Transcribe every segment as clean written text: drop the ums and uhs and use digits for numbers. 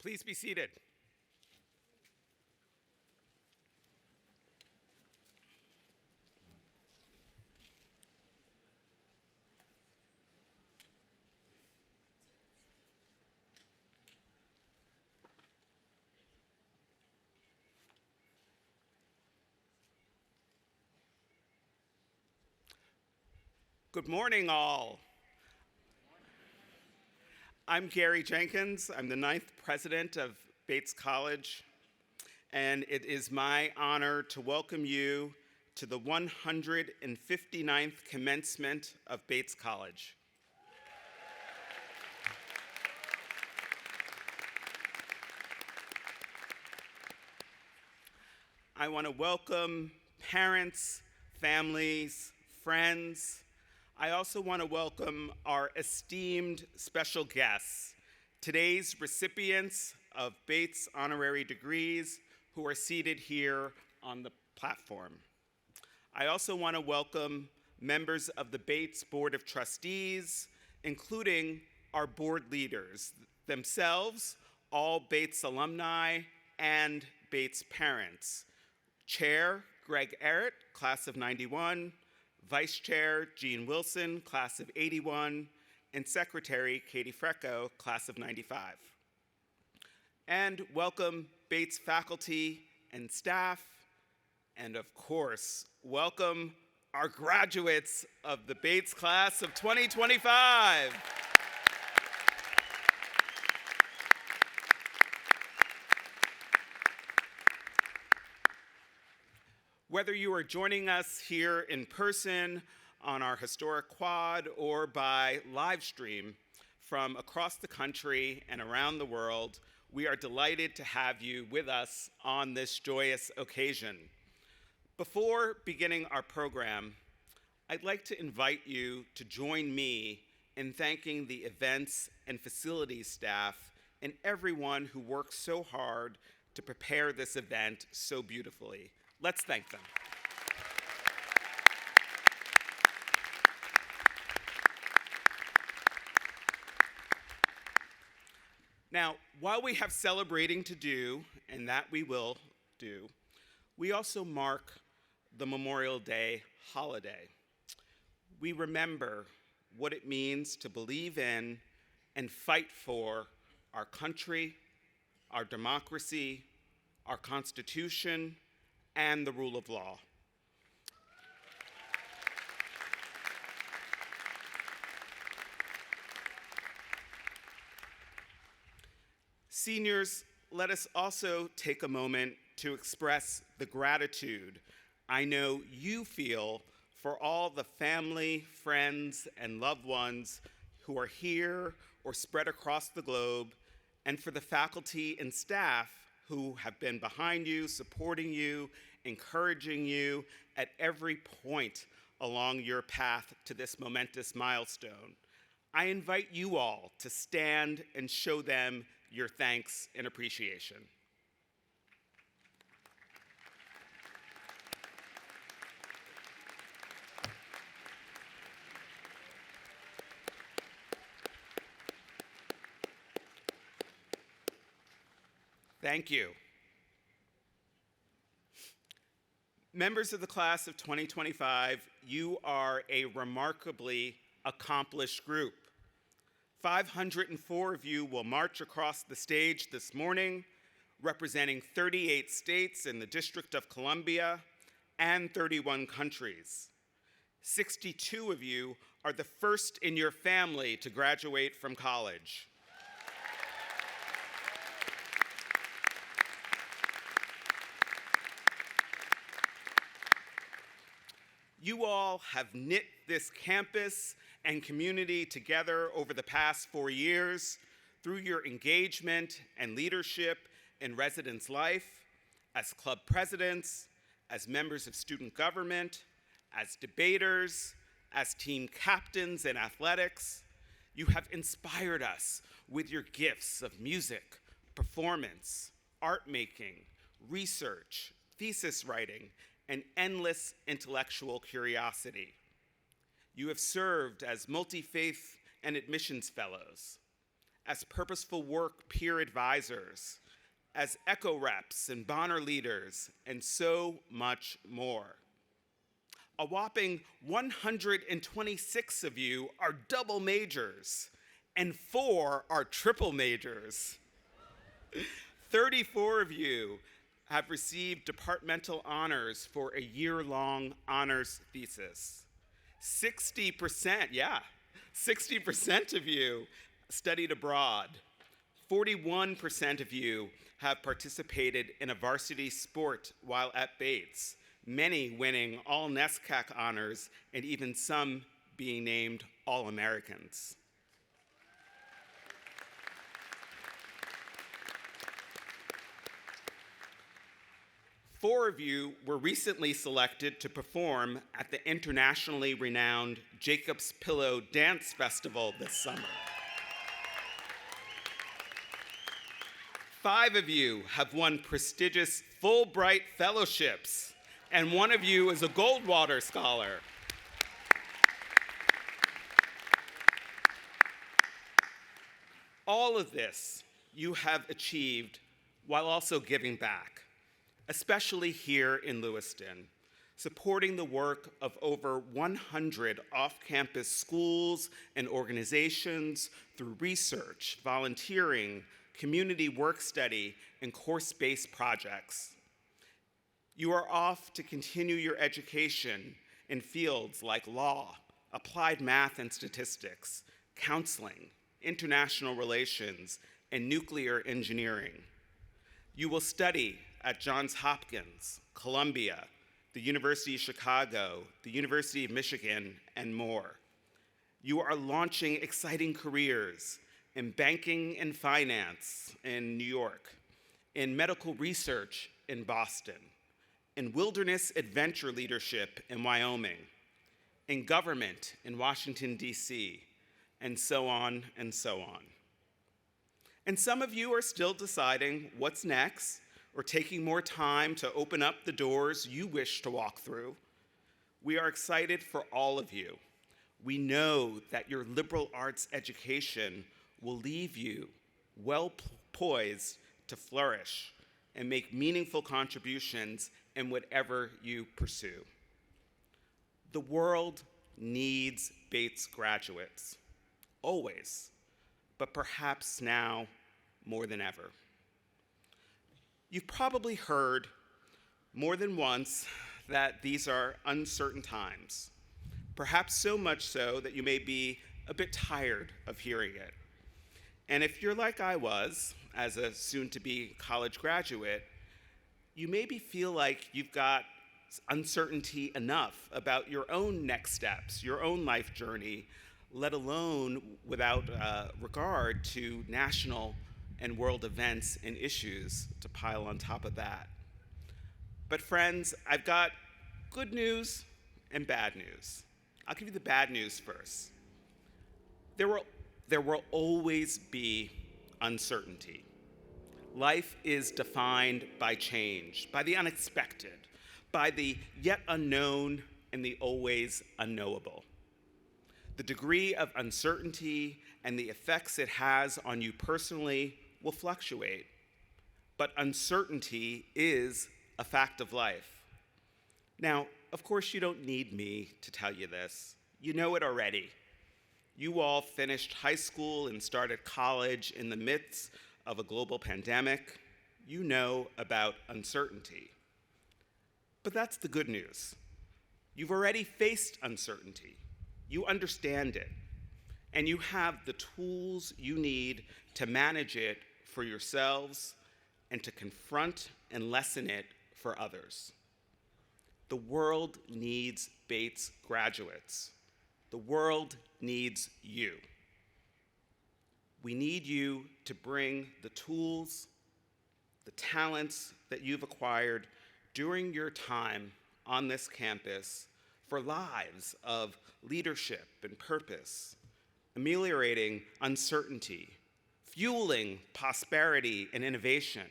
Please be seated. Good morning, all. I'm Garry Jenkins. I'm the 9th president of Bates College, and it is my honor to welcome you to the 159th commencement of Bates College. I want to welcome parents, families, friends. I also want to welcome our esteemed special guests, today's recipients of Bates honorary degrees who are seated here on the platform. I also want to welcome members of the Bates Board of Trustees, including our board leaders, themselves, all Bates alumni and Bates parents. Chair Greg Errett, class of 91, Vice Chair Jean Wilson, class of 81, and Secretary Katie Frecco, class of 95. And welcome Bates faculty and staff, and of course, welcome our graduates of the Bates class of 2025. Whether you are joining us here in person on our historic quad or by live stream from across the country and around the world, we are delighted to have you with us on this joyous occasion. Before beginning our program, I'd like to invite you to join me in thanking the events and facilities staff and everyone who worked so hard to prepare this event so beautifully. Let's thank them. Now, while we have celebrating to do, and that we will do, we also mark the Memorial Day holiday. We remember what it means to believe in and fight for our country, our democracy, our Constitution, and the rule of law. Seniors, let us also take a moment to express the gratitude I know you feel for all the family, friends, and loved ones who are here or spread across the globe, and for the faculty and staff who have been behind you, supporting you, encouraging you at every point along your path to this momentous milestone. I invite you all to stand and show them your thanks and appreciation. Thank you. Members of the class of 2025, you are a remarkably accomplished group. 504 of you will march across the stage this morning, representing 38 states in the District of Columbia and 31 countries. 62 of you are the first in your family to graduate from college. You all have knit this campus and community together over the past 4 years through your engagement and leadership in residence life, as club presidents, as members of student government, as debaters, as team captains in athletics. You have inspired us with your gifts of music, performance, art making, research, thesis writing, and endless intellectual curiosity. You have served as multi-faith and admissions fellows, as purposeful work peer advisors, as ECHO reps and Bonner leaders, and so much more. A whopping 126 of you are double majors, and 4 are triple majors. 34 of you have received departmental honors for a year-long honors thesis. 60% of you studied abroad. 41% of you have participated in a varsity sport while at Bates, many winning all NESCAC honors and even some being named All-Americans. 4 of you were recently selected to perform at the internationally renowned Jacob's Pillow Dance Festival this summer. 5 of you have won prestigious Fulbright fellowships, and 1 of you is a Goldwater Scholar. All of this you have achieved while also giving back, especially here in Lewiston, supporting the work of over 100 off-campus schools and organizations through research, volunteering, community work study, and course-based projects. You are off to continue your education in fields like law, applied math and statistics, counseling, international relations, and nuclear engineering. You will study at Johns Hopkins, Columbia, the University of Chicago, the University of Michigan, and more. You are launching exciting careers in banking and finance in New York, in medical research in Boston, in wilderness adventure leadership in Wyoming, in government in Washington, D.C., and so on and so on. And some of you are still deciding what's next, or taking more time to open up the doors you wish to walk through. We are excited for all of you. We know that your liberal arts education will leave you well poised to flourish and make meaningful contributions in whatever you pursue. The world needs Bates graduates, always, but perhaps now more than ever. You've probably heard more than once that these are uncertain times, perhaps so much so that you may be a bit tired of hearing it. And if you're like I was, as a soon-to-be college graduate, you maybe feel like you've got uncertainty enough about your own next steps, your own life journey, let alone without regard to national and world events and issues to pile on top of that. But friends, I've got good news and bad news. I'll give you the bad news first. There will always be uncertainty. Life is defined by change, by the unexpected, by the yet unknown and the always unknowable. The degree of uncertainty and the effects it has on you personally will fluctuate, but uncertainty is a fact of life. Now, of course, you don't need me to tell you this. You know it already. You all finished high school and started college in the midst of a global pandemic. You know about uncertainty. But that's the good news. You've already faced uncertainty. You understand it. And you have the tools you need to manage it for yourselves and to confront and lessen it for others. The world needs Bates graduates. The world needs you. We need you to bring the tools, the talents that you've acquired during your time on this campus for lives of leadership and purpose, ameliorating uncertainty, fueling prosperity and innovation,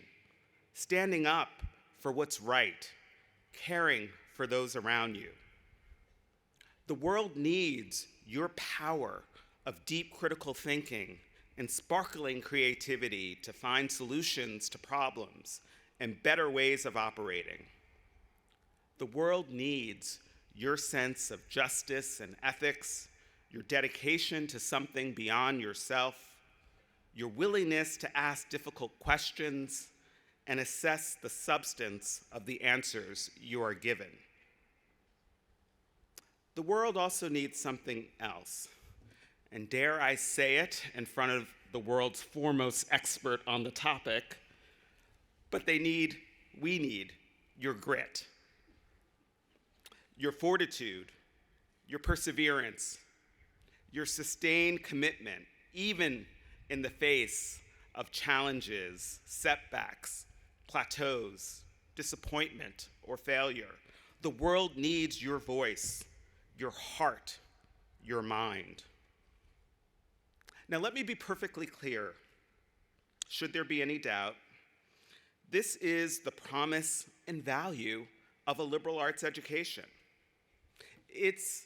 standing up for what's right, caring for those around you. The world needs your power of deep critical thinking, and sparkling creativity to find solutions to problems and better ways of operating. The world needs your sense of justice and ethics, your dedication to something beyond yourself, your willingness to ask difficult questions and assess the substance of the answers you are given. The world also needs something else, and dare I say it in front of the world's foremost expert on the topic, but we need your grit, your fortitude, your perseverance, your sustained commitment, even in the face of challenges, setbacks, plateaus, disappointment, or failure. The world needs your voice, your heart, your mind. Now, let me be perfectly clear. Should there be any doubt, this is the promise and value of a liberal arts education. It's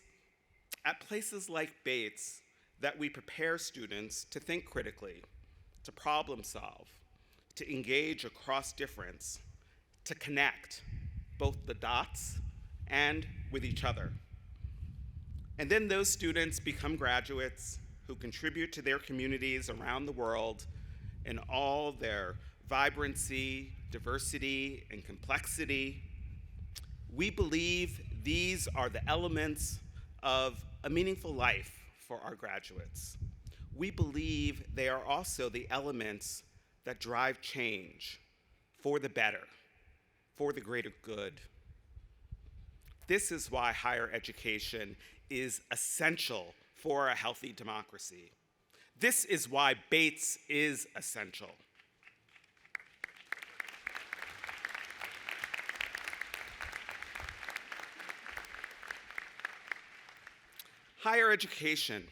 at places like Bates that we prepare students to think critically, to problem solve, to engage across difference, to connect both the dots and with each other. And then those students become graduates who contribute to their communities around the world in all their vibrancy, diversity, and complexity. We believe these are the elements of a meaningful life for our graduates. We believe they are also the elements that drive change for the better, for the greater good. This is why higher education is essential for a healthy democracy. This is why Bates is essential. Higher education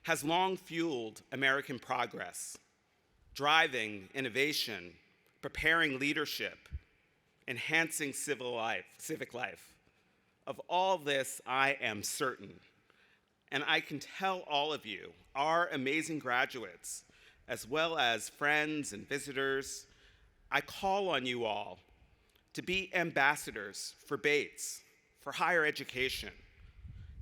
has long fueled American progress, driving innovation, preparing leadership, enhancing civic life. Of all this, I am certain. And I can tell all of you, our amazing graduates, as well as friends and visitors, I call on you all to be ambassadors for Bates, for higher education.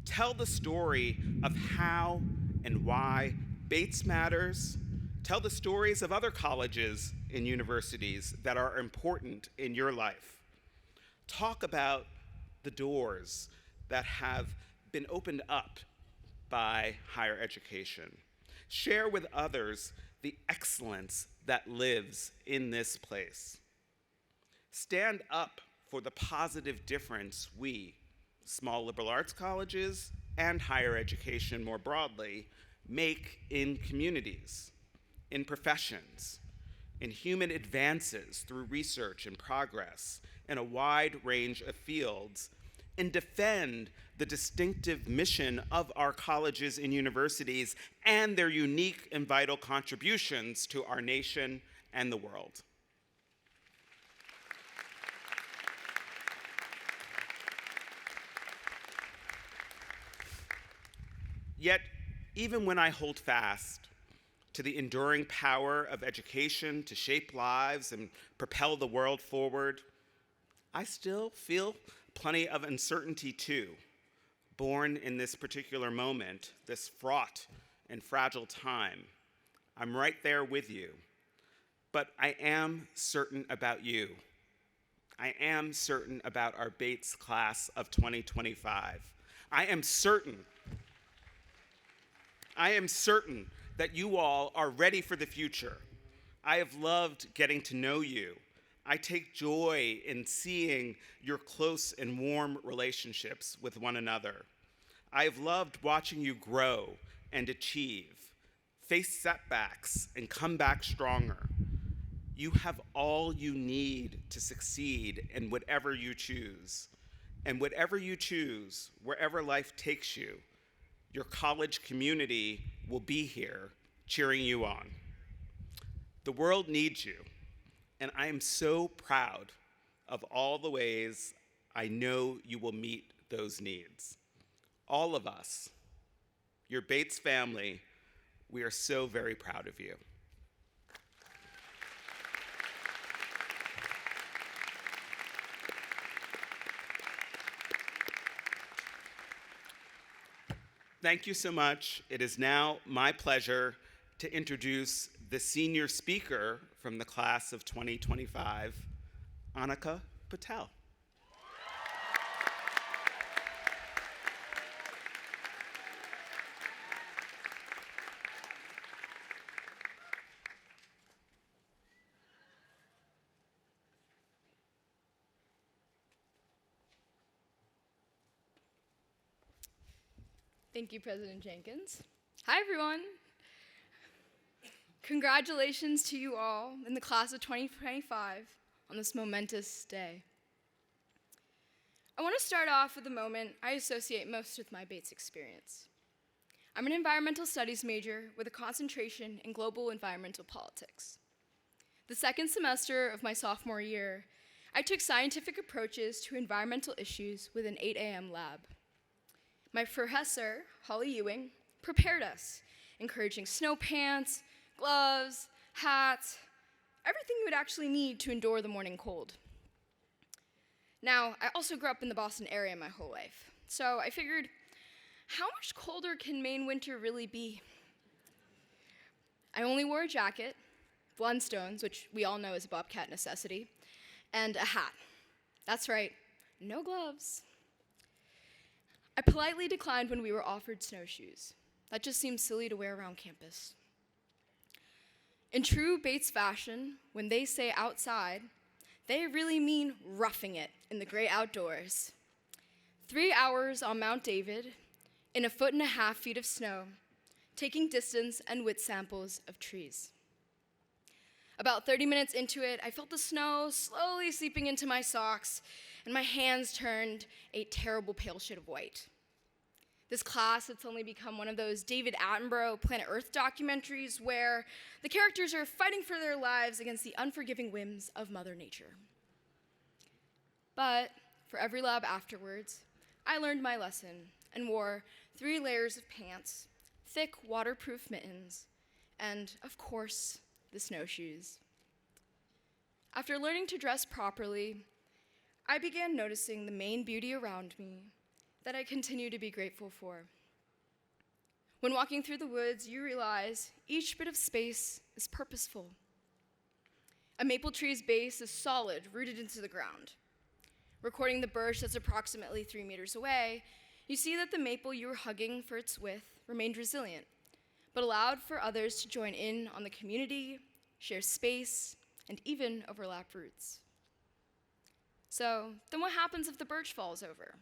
Tell the story of how and why Bates matters. Tell the stories of other colleges and universities that are important in your life. Talk about the doors that have been opened up by higher education. Share with others the excellence that lives in this place. Stand up for the positive difference we, small liberal arts colleges and higher education more broadly, make in communities, in professions, in human advances through research and progress in a wide range of fields, and defend the distinctive mission of our colleges and universities and their unique and vital contributions to our nation and the world. Yet, even when I hold fast to the enduring power of education to shape lives and propel the world forward, I still feel plenty of uncertainty too, born in this particular moment, this fraught and fragile time. I'm right there with you, but I am certain about you. I am certain about our Bates class of 2025. I am certain that you all are ready for the future. I have loved getting to know you. I take joy in seeing your close and warm relationships with one another. I have loved watching you grow and achieve, face setbacks, and come back stronger. You have all you need to succeed in whatever you choose. And whatever you choose, wherever life takes you, your college community will be here cheering you on. The world needs you, and I am so proud of all the ways I know you will meet those needs. All of us, your Bates family, We are so very proud of you. Thank you so much. It is now my pleasure to introduce the senior speaker from the class of 2025, Aanika Patel. Thank you, President Jenkins. Hi, everyone. Congratulations to you all in the class of 2025 on this momentous day. I want to start off with a moment I associate most with my Bates experience. I'm an environmental studies major with a concentration in global environmental politics. The second semester of my sophomore year, I took scientific approaches to environmental issues with an 8 a.m. lab. My professor, Holly Ewing, prepared us, encouraging snow pants, gloves, hats, everything you would actually need to endure the morning cold. Now, I also grew up in the Boston area my whole life, so I figured, how much colder can Maine winter really be? I only wore a jacket, Blundstones, which we all know is a bobcat necessity, and a hat. That's right, no gloves. I politely declined when we were offered snowshoes. That just seemed silly to wear around campus. In true Bates fashion, when they say outside, they really mean roughing it in the great outdoors. 3 hours on Mount David, in 1.5 feet of snow, taking distance and width samples of trees. About 30 minutes into it, I felt the snow slowly seeping into my socks, and my hands turned a terrible pale shade of white. This class had suddenly become one of those David Attenborough Planet Earth documentaries where the characters are fighting for their lives against the unforgiving whims of Mother Nature. But for every lab afterwards, I learned my lesson and wore 3 layers of pants, thick waterproof mittens, and, of course, the snowshoes. After learning to dress properly, I began noticing the main beauty around me that I continue to be grateful for. When walking through the woods, you realize each bit of space is purposeful. A maple tree's base is solid, rooted into the ground. Recording the birch that's approximately 3 meters away, you see that the maple you were hugging for its width remained resilient, but allowed for others to join in on the community, share space, and even overlap roots. So then what happens if the birch falls over?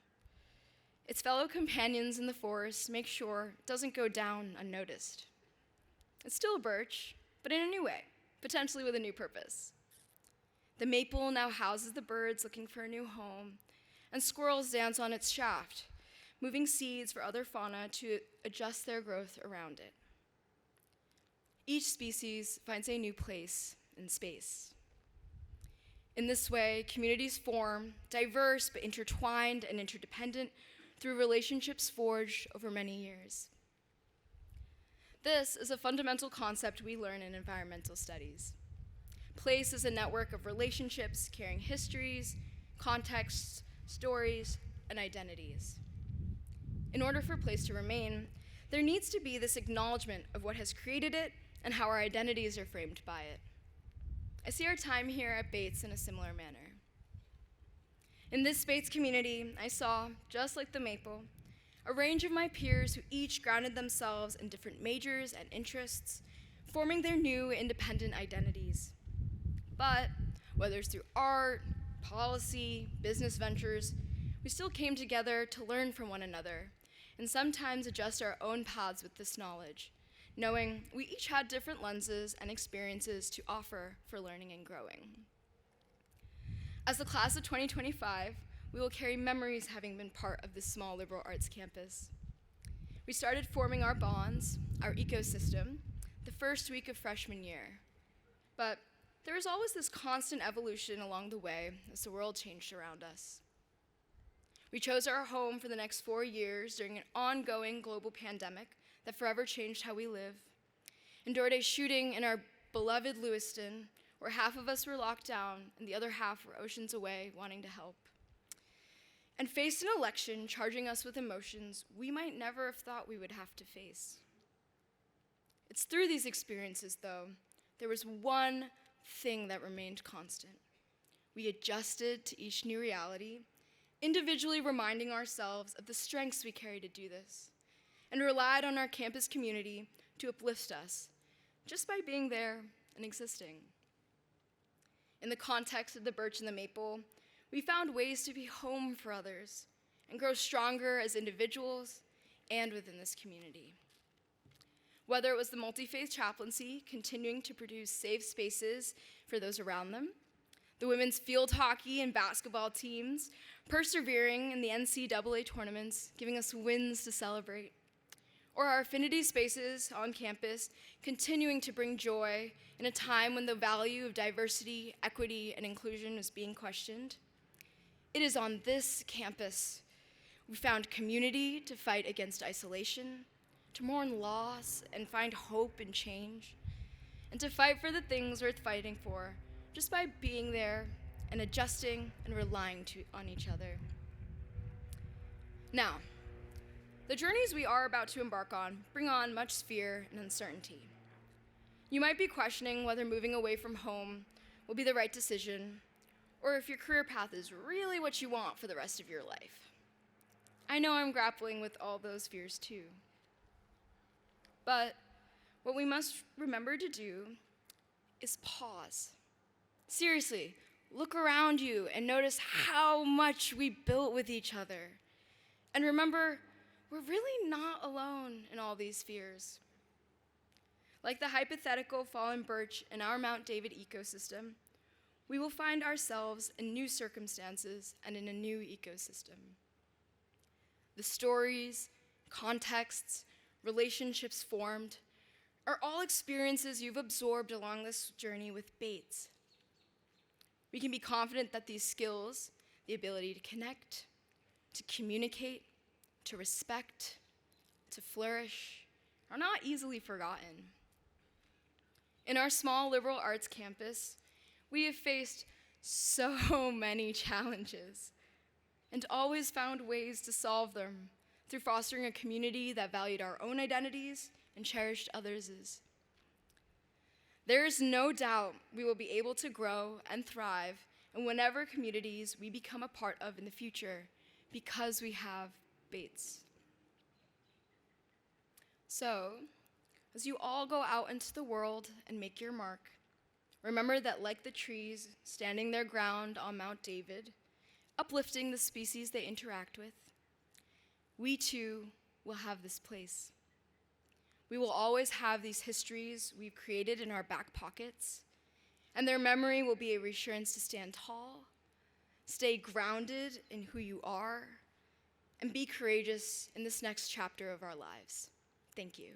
Its fellow companions in the forest make sure it doesn't go down unnoticed. It's still a birch, but in a new way, potentially with a new purpose. The maple now houses the birds looking for a new home, and squirrels dance on its shaft, moving seeds for other fauna to adjust their growth around it. Each species finds a new place in space. In this way, communities form, diverse but intertwined and interdependent through relationships forged over many years. This is a fundamental concept we learn in environmental studies. Place is a network of relationships carrying histories, contexts, stories, and identities. In order for place to remain, there needs to be this acknowledgement of what has created it and how our identities are framed by it. I see our time here at Bates in a similar manner. In this Bates community, I saw, just like the maple, a range of my peers who each grounded themselves in different majors and interests, forming their new independent identities. But whether it's through art, policy, business ventures, we still came together to learn from one another and sometimes adjust our own paths with this knowledge, knowing we each had different lenses and experiences to offer for learning and growing. As the class of 2025, we will carry memories having been part of this small liberal arts campus. We started forming our bonds, our ecosystem, the first week of freshman year. But there was always this constant evolution along the way as the world changed around us. We chose our home for the next 4 years during an ongoing global pandemic that forever changed how we live, endured a shooting in our beloved Lewiston, where half of us were locked down and the other half were oceans away wanting to help, and faced an election charging us with emotions we might never have thought we would have to face. It's through these experiences, though, there was one thing that remained constant. We adjusted to each new reality, individually reminding ourselves of the strengths we carry to do this, and relied on our campus community to uplift us just by being there and existing. In the context of the birch and the maple, we found ways to be home for others and grow stronger as individuals and within this community. Whether it was the multi-faith chaplaincy continuing to produce safe spaces for those around them, the women's field hockey and basketball teams persevering in the NCAA tournaments, giving us wins to celebrate, or our affinity spaces on campus continuing to bring joy in a time when the value of diversity, equity, and inclusion is being questioned. It is on this campus we found community to fight against isolation, to mourn loss and find hope and change, and to fight for the things worth fighting for just by being there and adjusting and relying on each other. Now, the journeys we are about to embark on bring on much fear and uncertainty. You might be questioning whether moving away from home will be the right decision, or if your career path is really what you want for the rest of your life. I know I'm grappling with all those fears too. But what we must remember to do is pause. Seriously, look around you and notice how much we built with each other. And remember, we're really not alone in all these fears. Like the hypothetical fallen birch in our Mount David ecosystem, we will find ourselves in new circumstances and in a new ecosystem. The stories, contexts, relationships formed are all experiences you've absorbed along this journey with Bates. We can be confident that these skills, the ability to connect, to communicate, to respect, to flourish, are not easily forgotten. In our small liberal arts campus, we have faced so many challenges and always found ways to solve them through fostering a community that valued our own identities and cherished others'. There is no doubt we will be able to grow and thrive in whatever communities we become a part of in the future because we have Bates. So, as you all go out into the world and make your mark, remember that like the trees standing their ground on Mount David, uplifting the species they interact with, we too will have this place. We will always have these histories we've created in our back pockets, and their memory will be a reassurance to stand tall, stay grounded in who you are, and be courageous in this next chapter of our lives. Thank you.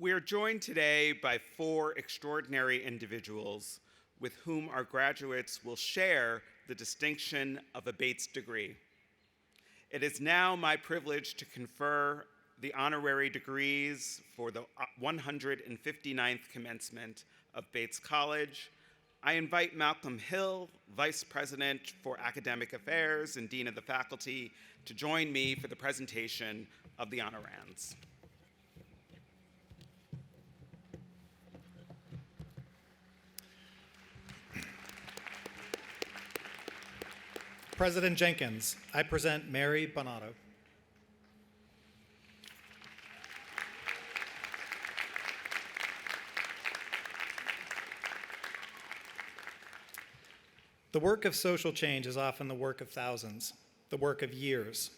We are joined today by 4 extraordinary individuals with whom our graduates will share the distinction of a Bates degree. It is now my privilege to confer the honorary degrees for the 159th commencement of Bates College. I invite Malcolm Hill, Vice President for Academic Affairs and Dean of the Faculty, to join me for the presentation of the honorands. President Jenkins, I present Mary Bonauto. The work of social change is often the work of thousands, the work of years.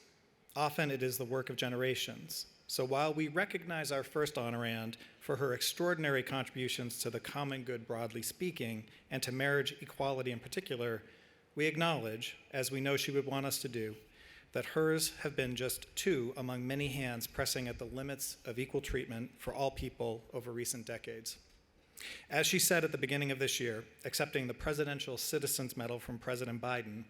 Often it is the work of generations. So while we recognize our first honorand for her extraordinary contributions to the common good broadly speaking, and to marriage equality in particular, we acknowledge, as we know she would want us to do, that hers have been just two among many hands pressing at the limits of equal treatment for all people over recent decades. As she said at the beginning of this year, accepting the Presidential Citizens Medal from President Biden,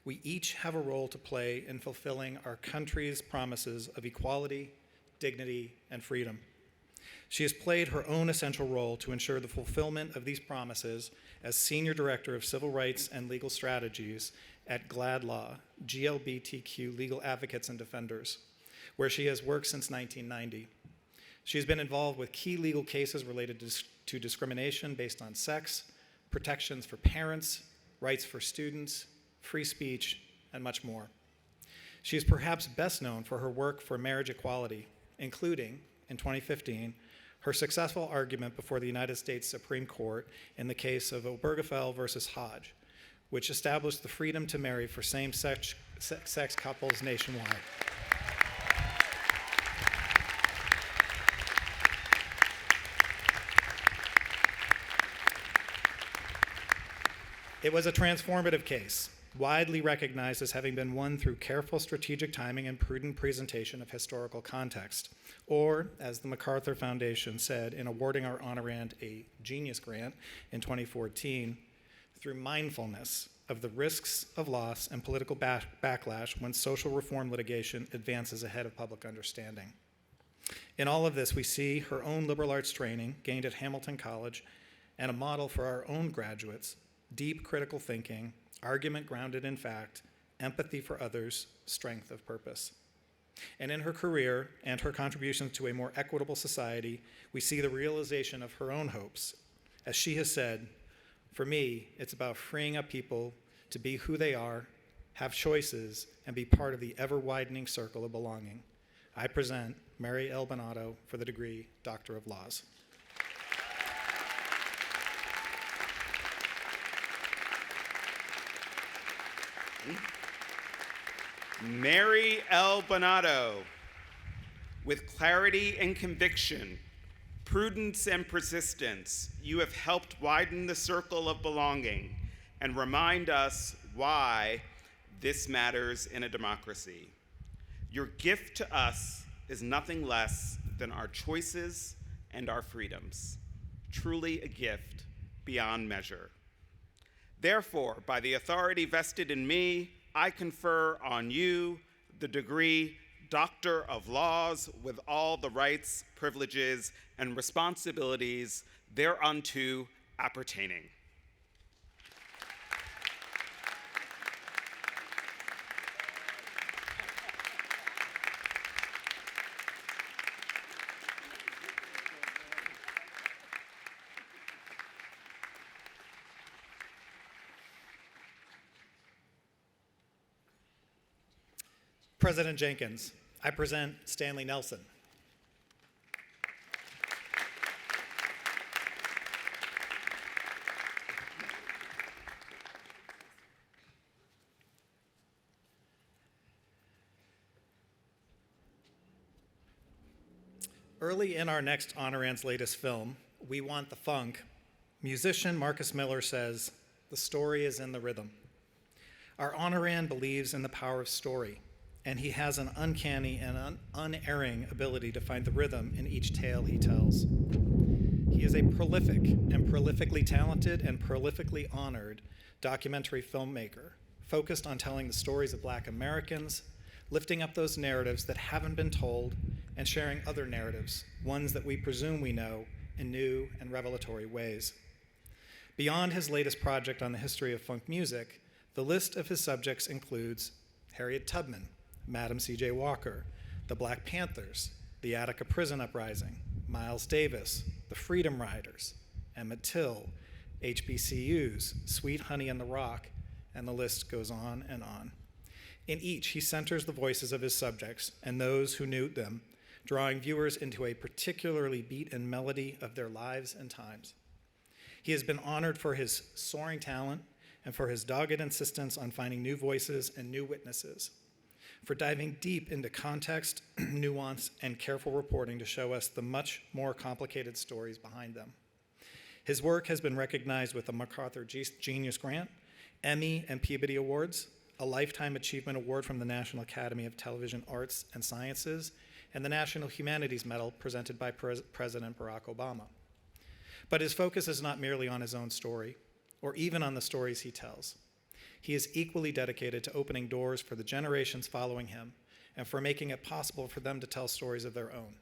we each have a role to play in fulfilling our country's promises of equality, dignity, and freedom. She has played her own essential role to ensure the fulfillment of these promises as Senior Director of Civil Rights and Legal Strategies at GLAD Law, GLBTQ Legal Advocates and Defenders, where she has worked since 1990. She has been involved with key legal cases related to discrimination based on sex, protections for parents, rights for students, free speech, and much more. She is perhaps best known for her work for marriage equality, including, in 2015, her successful argument before the United States Supreme Court in the case of Obergefell versus Hodge, which established the freedom to marry for same-sex couples nationwide. It was a transformative case, widely recognized as having been won through careful strategic timing and prudent presentation of historical context, or, as the MacArthur Foundation said in awarding our honorand a Genius Grant in 2014, through mindfulness of the risks of loss and political backlash when social reform litigation advances ahead of public understanding. In all of this, we see her own liberal arts training gained at Hamilton College and a model for our own graduates: deep critical thinking, argument grounded in fact, empathy for others, strength of purpose. And in her career and her contributions to a more equitable society, we see the realization of her own hopes. As she has said, "For me, it's about freeing up people to be who they are, have choices, and be part of the ever-widening circle of belonging." I present Mary L. Bonauto for the degree Doctor of Laws. Mary L. Bonauto, with clarity and conviction, prudence and persistence, you have helped widen the circle of belonging and remind us why this matters in a democracy. Your gift to us is nothing less than our choices and our freedoms, truly a gift beyond measure. Therefore, by the authority vested in me, I confer on you the degree Doctor of Laws with all the rights, privileges, and responsibilities thereunto appertaining. President Jenkins, I present Stanley Nelson. Early in our next honorand's latest film, We Want the Funk, musician Marcus Miller says, "The story is in the rhythm." Our honorand believes in the power of story, and he has an uncanny and unerring ability to find the rhythm in each tale he tells. He is a prolific and prolifically talented and prolifically honored documentary filmmaker, focused on telling the stories of Black Americans, lifting up those narratives that haven't been told, and sharing other narratives, ones that we presume we know, in new and revelatory ways. Beyond his latest project on the history of funk music, the list of his subjects includes Harriet Tubman, Madam C.J. Walker, the Black Panthers, the Attica Prison Uprising, Miles Davis, the Freedom Riders, Emmett Till, HBCUs, Sweet Honey and the Rock, and the list goes on and on. In each, he centers the voices of his subjects and those who knew them, drawing viewers into a particularly beat and melody of their lives and times. He has been honored for his soaring talent and for his dogged insistence on finding new voices and new witnesses. for diving deep into context, nuance, and careful reporting to show us the much more complicated stories behind them. His work has been recognized with the MacArthur Genius Grant, Emmy and Peabody Awards, a Lifetime Achievement Award from the National Academy of Television Arts and Sciences, and the National Humanities Medal presented by President Barack Obama. But his focus is not merely on his own story, or even on the stories he tells. He is equally dedicated to opening doors for the generations following him and for making it possible for them to tell stories of their own.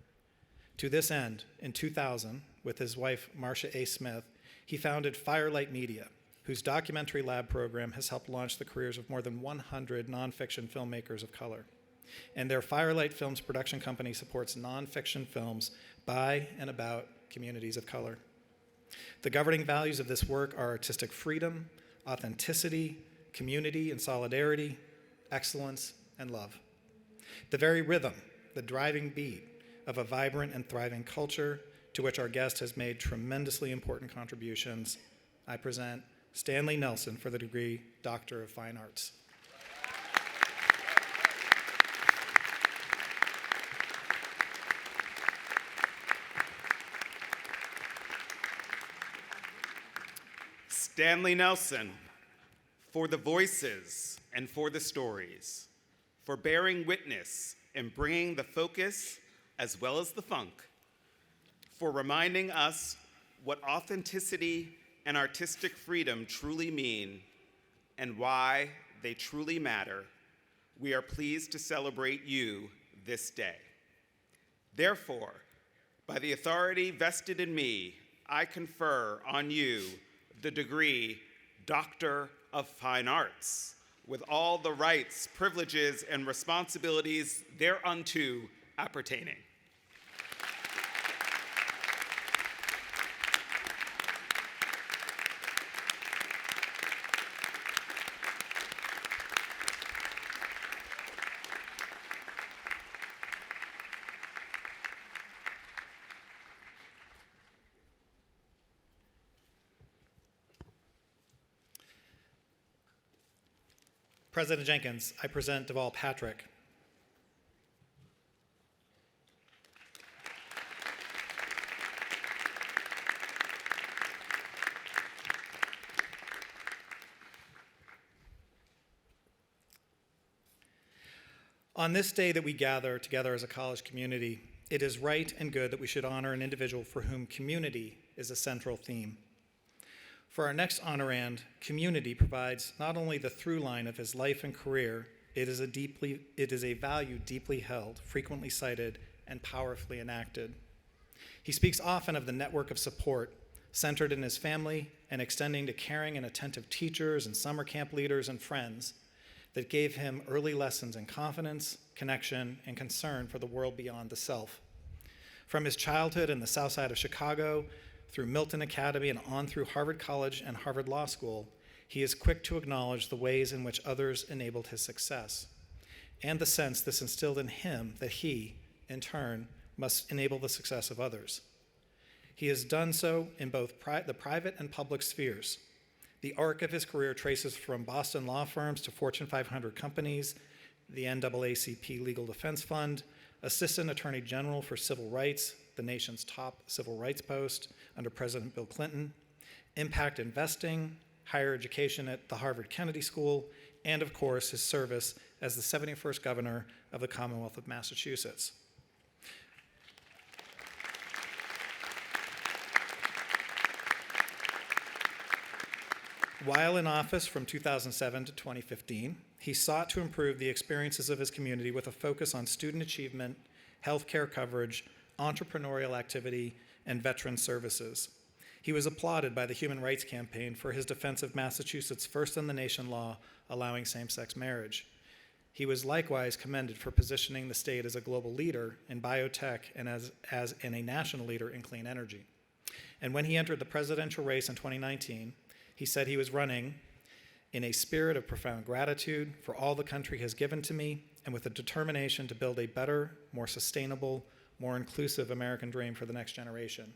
To this end, in 2000, with his wife Marcia A. Smith, he founded Firelight Media, whose documentary lab program has helped launch the careers of more than 100 nonfiction filmmakers of color. And their Firelight Films production company supports nonfiction films by and about communities of color. The governing values of this work are artistic freedom, authenticity, community and solidarity, excellence, and love. The very rhythm, the driving beat of a vibrant and thriving culture to which our guest has made tremendously important contributions. I present Stanley Nelson for the degree Doctor of Fine Arts. Stanley Nelson, for the voices and for the stories, for bearing witness and bringing the focus as well as the funk, for reminding us what authenticity and artistic freedom truly mean and why they truly matter. We are pleased to celebrate you this day. Therefore, by the authority vested in me, I confer on you the degree Doctor of Fine Arts, with all the rights, privileges, and responsibilities thereunto appertaining. President Jenkins, I present Deval Patrick. On this day that we gather together as a college community, it is right and good that we should honor an individual for whom community is a central theme. For our next honorand, community provides not only the through line of his life and career, it is a value deeply held, frequently cited, and powerfully enacted. He speaks often of the network of support centered in his family and extending to caring and attentive teachers and summer camp leaders and friends that gave him early lessons in confidence, connection, and concern for the world beyond the self. From his childhood in the South Side of Chicago, through Milton Academy and on through Harvard College and Harvard Law School, he is quick to acknowledge the ways in which others enabled his success, and the sense this instilled in him that he, in turn, must enable the success of others. He has done so in both the private and public spheres. The arc of his career traces from Boston law firms to Fortune 500 companies, the NAACP Legal Defense Fund, Assistant Attorney General for Civil Rights, the nation's top civil rights post under President Bill Clinton, impact investing, higher education at the Harvard Kennedy School, and of course, his service as the 71st governor of the Commonwealth of Massachusetts. While in office from 2007 to 2015, he sought to improve the experiences of his community with a focus on student achievement, healthcare coverage, entrepreneurial activity, and veteran services. He was applauded by the Human Rights Campaign for his defense of Massachusetts' first-in-the-nation law allowing same-sex marriage. He was likewise commended for positioning the state as a global leader in biotech and as a national leader in clean energy. And when he entered the presidential race in 2019, he said he was running in a spirit of profound gratitude for all the country has given to me and with a determination to build a better, more sustainable, more inclusive American dream for the next generation.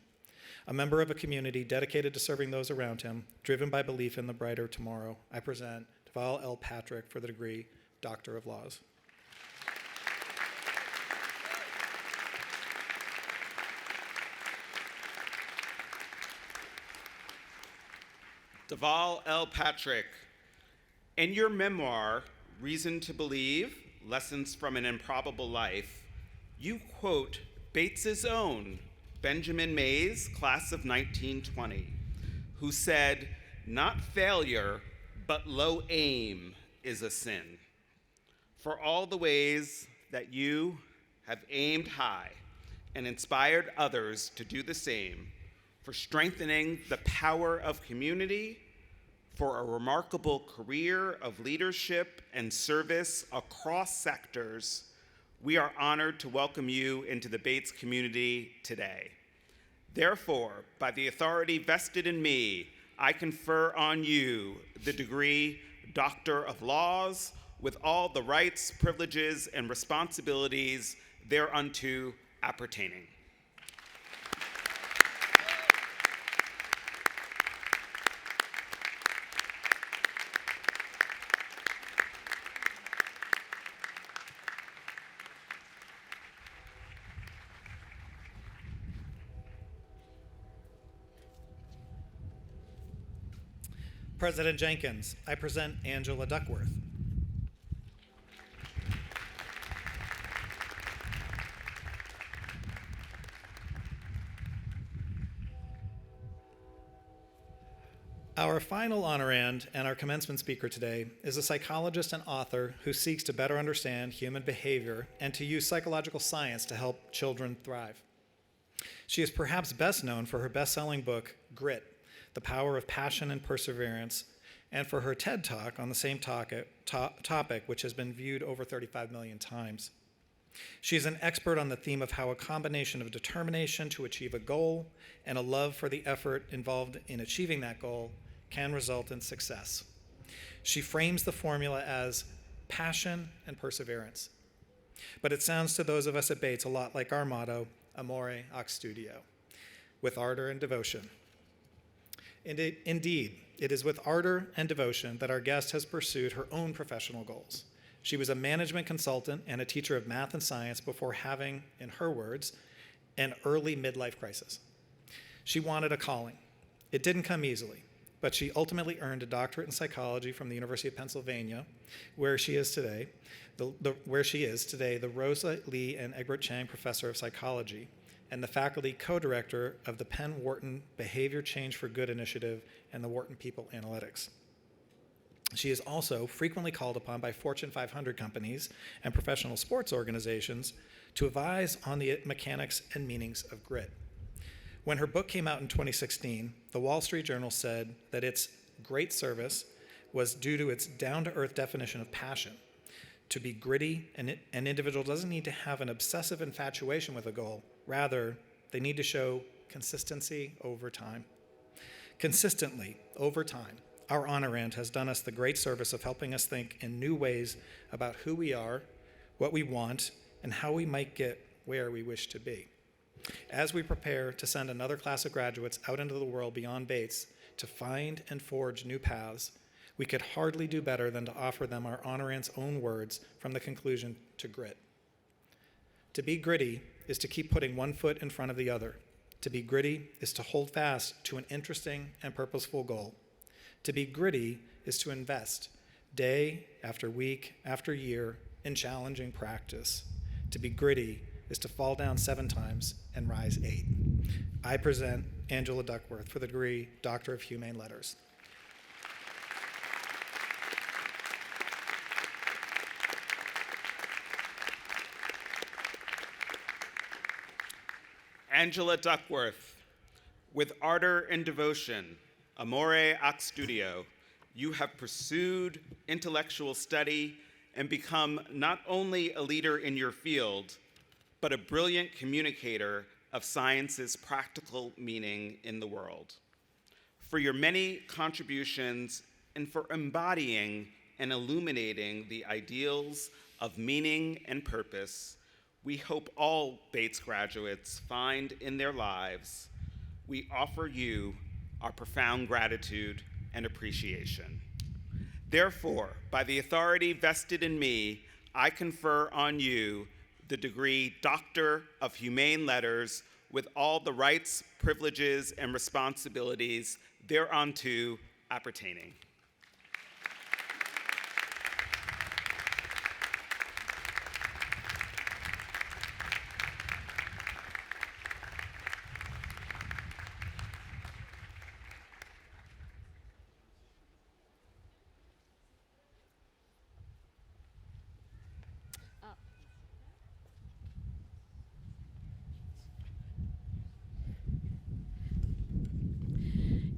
A member of a community dedicated to serving those around him, driven by belief in the brighter tomorrow, I present Deval L. Patrick for the degree Doctor of Laws. Deval Patrick, in your memoir, Reason to Believe, Lessons from an Improbable Life, you quote Bates's own Benjamin Mays, class of 1920, who said, "Not failure, but low aim is a sin." For all the ways that you have aimed high and inspired others to do the same, for strengthening the power of community, for a remarkable career of leadership and service across sectors, we are honored to welcome you into the Bates community today. Therefore, by the authority vested in me, I confer on you the degree Doctor of Laws with all the rights, privileges, and responsibilities thereunto appertaining. President Jenkins, I present Angela Duckworth. Our final honorand and our commencement speaker today is a psychologist and author who seeks to better understand human behavior and to use psychological science to help children thrive. She is perhaps best known for her best-selling book, Grit, The Power of Passion and Perseverance, and for her TED Talk on the same topic, which has been viewed over 35 million times. She is an expert on the theme of how a combination of determination to achieve a goal and a love for the effort involved in achieving that goal can result in success. She frames the formula as passion and perseverance. But it sounds to those of us at Bates a lot like our motto, Amore Ac Studio, with ardor and devotion. Indeed, it is with ardor and devotion that our guest has pursued her own professional goals. She was a management consultant and a teacher of math and science before having, in her words, an early midlife crisis. She wanted a calling. It didn't come easily, but she ultimately earned a doctorate in psychology from the University of Pennsylvania, where she is today, the Rosa Lee and Egbert Chang Professor of Psychology and the faculty co-director of the Penn Wharton Behavior Change for Good Initiative and the Wharton People Analytics. She is also frequently called upon by Fortune 500 companies and professional sports organizations to advise on the mechanics and meanings of grit. When her book came out in 2016, the Wall Street Journal said that its great service was due to its down-to-earth definition of passion. To be gritty, an individual doesn't need to have an obsessive infatuation with a goal. Rather, they need to show consistency over time. Consistently, over time, our honorand has done us the great service of helping us think in new ways about who we are, what we want, and how we might get where we wish to be. As we prepare to send another class of graduates out into the world beyond Bates to find and forge new paths, we could hardly do better than to offer them our honorand's own words from the conclusion to grit. To be gritty is to keep putting one foot in front of the other. To be gritty is to hold fast to an interesting and purposeful goal. To be gritty is to invest day after week after year in challenging practice. To be gritty is to fall down 7 times and rise 8. I present Angela Duckworth for the degree Doctor of Humane Letters. Angela Duckworth, with ardor and devotion, Amore Ac Studio, you have pursued intellectual study and become not only a leader in your field, but a brilliant communicator of science's practical meaning in the world. For your many contributions and for embodying and illuminating the ideals of meaning and purpose, we hope all Bates graduates find in their lives, we offer you our profound gratitude and appreciation. Therefore, by the authority vested in me, I confer on you the degree Doctor of Humane Letters with all the rights, privileges, and responsibilities thereunto appertaining.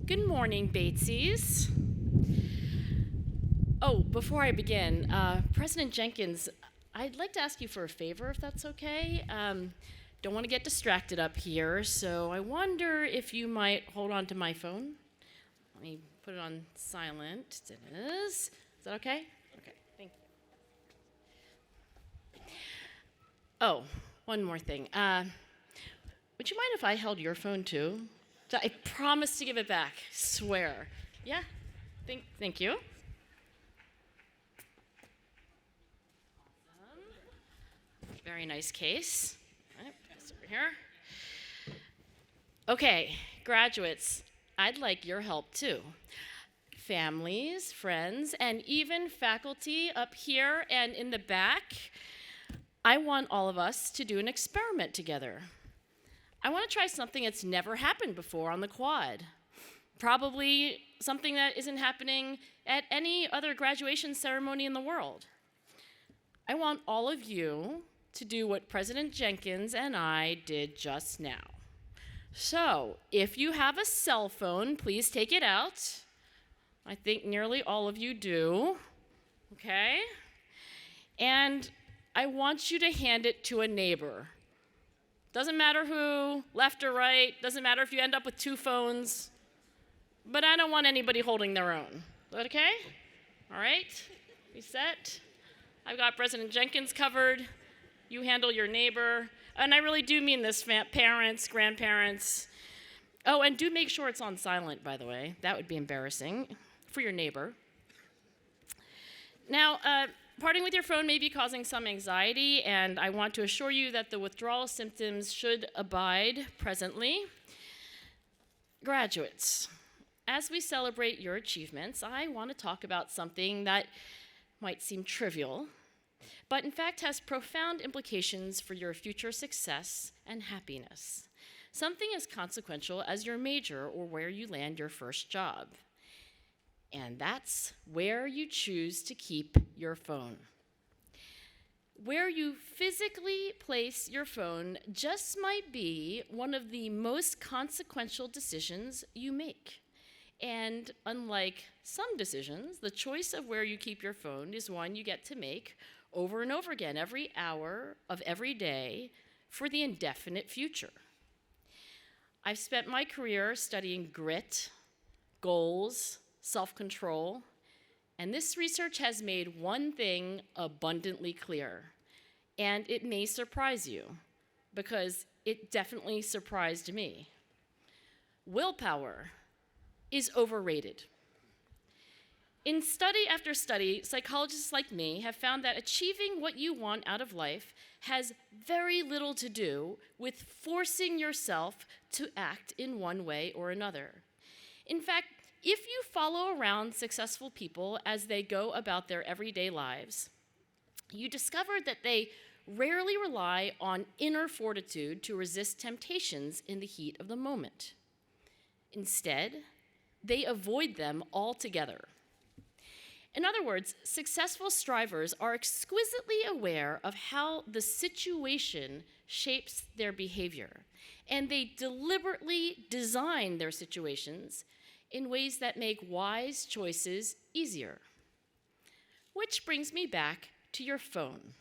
Good morning, Bateses. Oh, before I begin, President Jenkins, I'd like to ask you for a favor, if that's okay. Don't want to get distracted up here, so I wonder if you might hold on to my phone. Let me put it on silent. It is. Is that okay? Okay, thank you. Oh, one more thing. Would you mind if I held your phone too? I promise to give it back, swear. Yeah, thank you. Awesome. Very nice case. All right, pass over here. Okay, graduates, I'd like your help too. Families, friends, and even faculty up here and in the back, I want all of us to do an experiment together. I want to try something that's never happened before on the quad. Probably something that isn't happening at any other graduation ceremony in the world. I want all of you to do what President Jenkins and I did just now. So, if you have a cell phone, please take it out. I think nearly all of you do. Okay? And I want you to hand it to a neighbor. Doesn't matter who, left or right, doesn't matter if you end up with two phones, but I don't want anybody holding their own. Is that okay? All right, we set? I've got President Jenkins covered. You handle your neighbor. And I really do mean this, parents, grandparents. Oh, and do make sure it's on silent, by the way. That would be embarrassing for your neighbor. Now, parting with your phone may be causing some anxiety, and I want to assure you that the withdrawal symptoms should abide presently. Graduates, as we celebrate your achievements, I want to talk about something that might seem trivial, but in fact has profound implications for your future success and happiness. Something as consequential as your major or where you land your first job. And that's where you choose to keep your phone. Where you physically place your phone just might be one of the most consequential decisions you make. And unlike some decisions, the choice of where you keep your phone is one you get to make over and over again, every hour of every day for the indefinite future. I've spent my career studying grit, goals, self-control, and this research has made one thing abundantly clear, and it may surprise you, because it definitely surprised me. Willpower is overrated. In study after study, psychologists like me have found that achieving what you want out of life has very little to do with forcing yourself to act in one way or another. In fact, if you follow around successful people as they go about their everyday lives, you discover that they rarely rely on inner fortitude to resist temptations in the heat of the moment. Instead, they avoid them altogether. In other words, successful strivers are exquisitely aware of how the situation shapes their behavior, and they deliberately design their situations in ways that make wise choices easier. Which brings me back to your phone.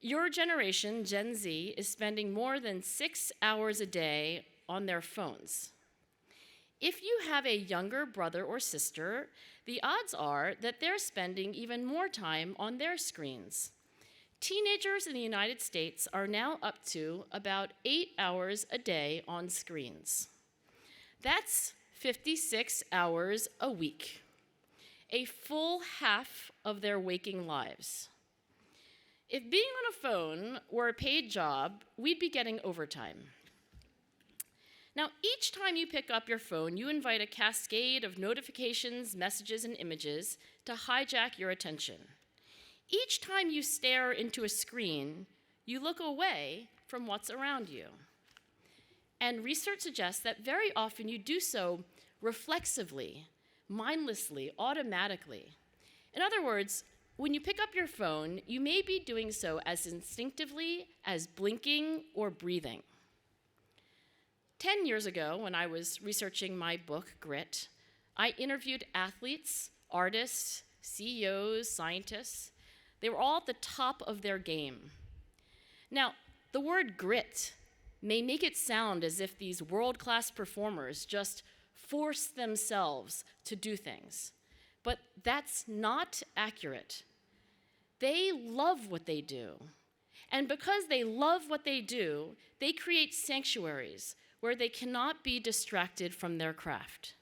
Your generation, Gen Z, is spending more than 6 hours a day on their phones. If you have a younger brother or sister, the odds are that they're spending even more time on their screens. Teenagers in the United States are now up to about 8 hours a day on screens. That's 56 hours a week, a full half of their waking lives. If being on a phone were a paid job, we'd be getting overtime. Now, each time you pick up your phone, you invite a cascade of notifications, messages, and images to hijack your attention. Each time you stare into a screen, you look away from what's around you. And research suggests that very often you do so reflexively, mindlessly, automatically. In other words, when you pick up your phone, you may be doing so as instinctively as blinking or breathing. 10 years ago, when I was researching my book, Grit, I interviewed athletes, artists, CEOs, scientists. They were all at the top of their game. Now, the word grit may make it sound as if these world-class performers just force themselves to do things, but that's not accurate. They love what they do, and because they love what they do, they create sanctuaries where they cannot be distracted from their craft.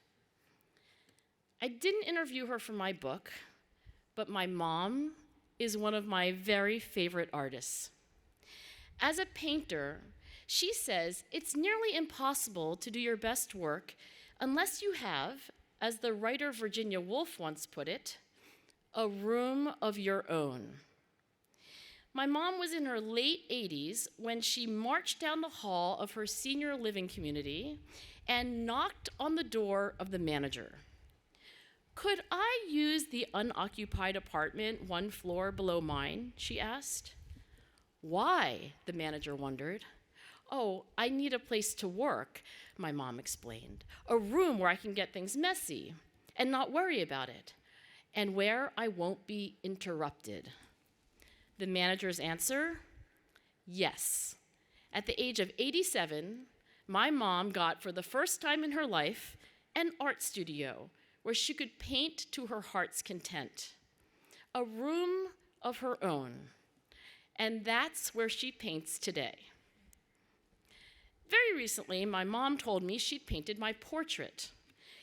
I didn't interview her for my book, but my mom is one of my very favorite artists. As a painter, she says it's nearly impossible to do your best work unless you have, as the writer Virginia Woolf once put it, a room of your own. My mom was in her late 80s when she marched down the hall of her senior living community and knocked on the door of the manager. "Could I use the unoccupied apartment 1 floor below mine?" she asked. "Why?" the manager wondered. "Oh, I need a place to work," my mom explained. "A room where I can get things messy and not worry about it, and where I won't be interrupted." The manager's answer? Yes. At the age of 87, my mom got, for the first time in her life, an art studio where she could paint to her heart's content. A room of her own. And that's where she paints today. Very recently, my mom told me she'd painted my portrait.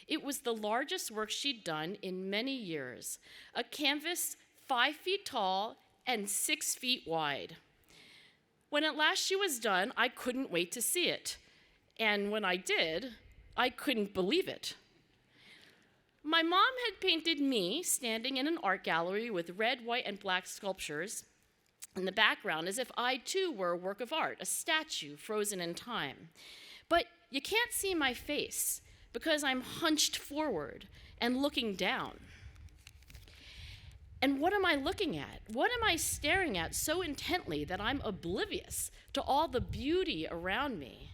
It was the largest work she'd done in many years, a canvas 5 feet tall and 6 feet wide. When at last she was done, I couldn't wait to see it. And when I did, I couldn't believe it. My mom had painted me standing in an art gallery with red, white, and black sculptures in the background as if I too were a work of art, a statue frozen in time. But you can't see my face because I'm hunched forward and looking down. And what am I looking at? What am I staring at so intently that I'm oblivious to all the beauty around me?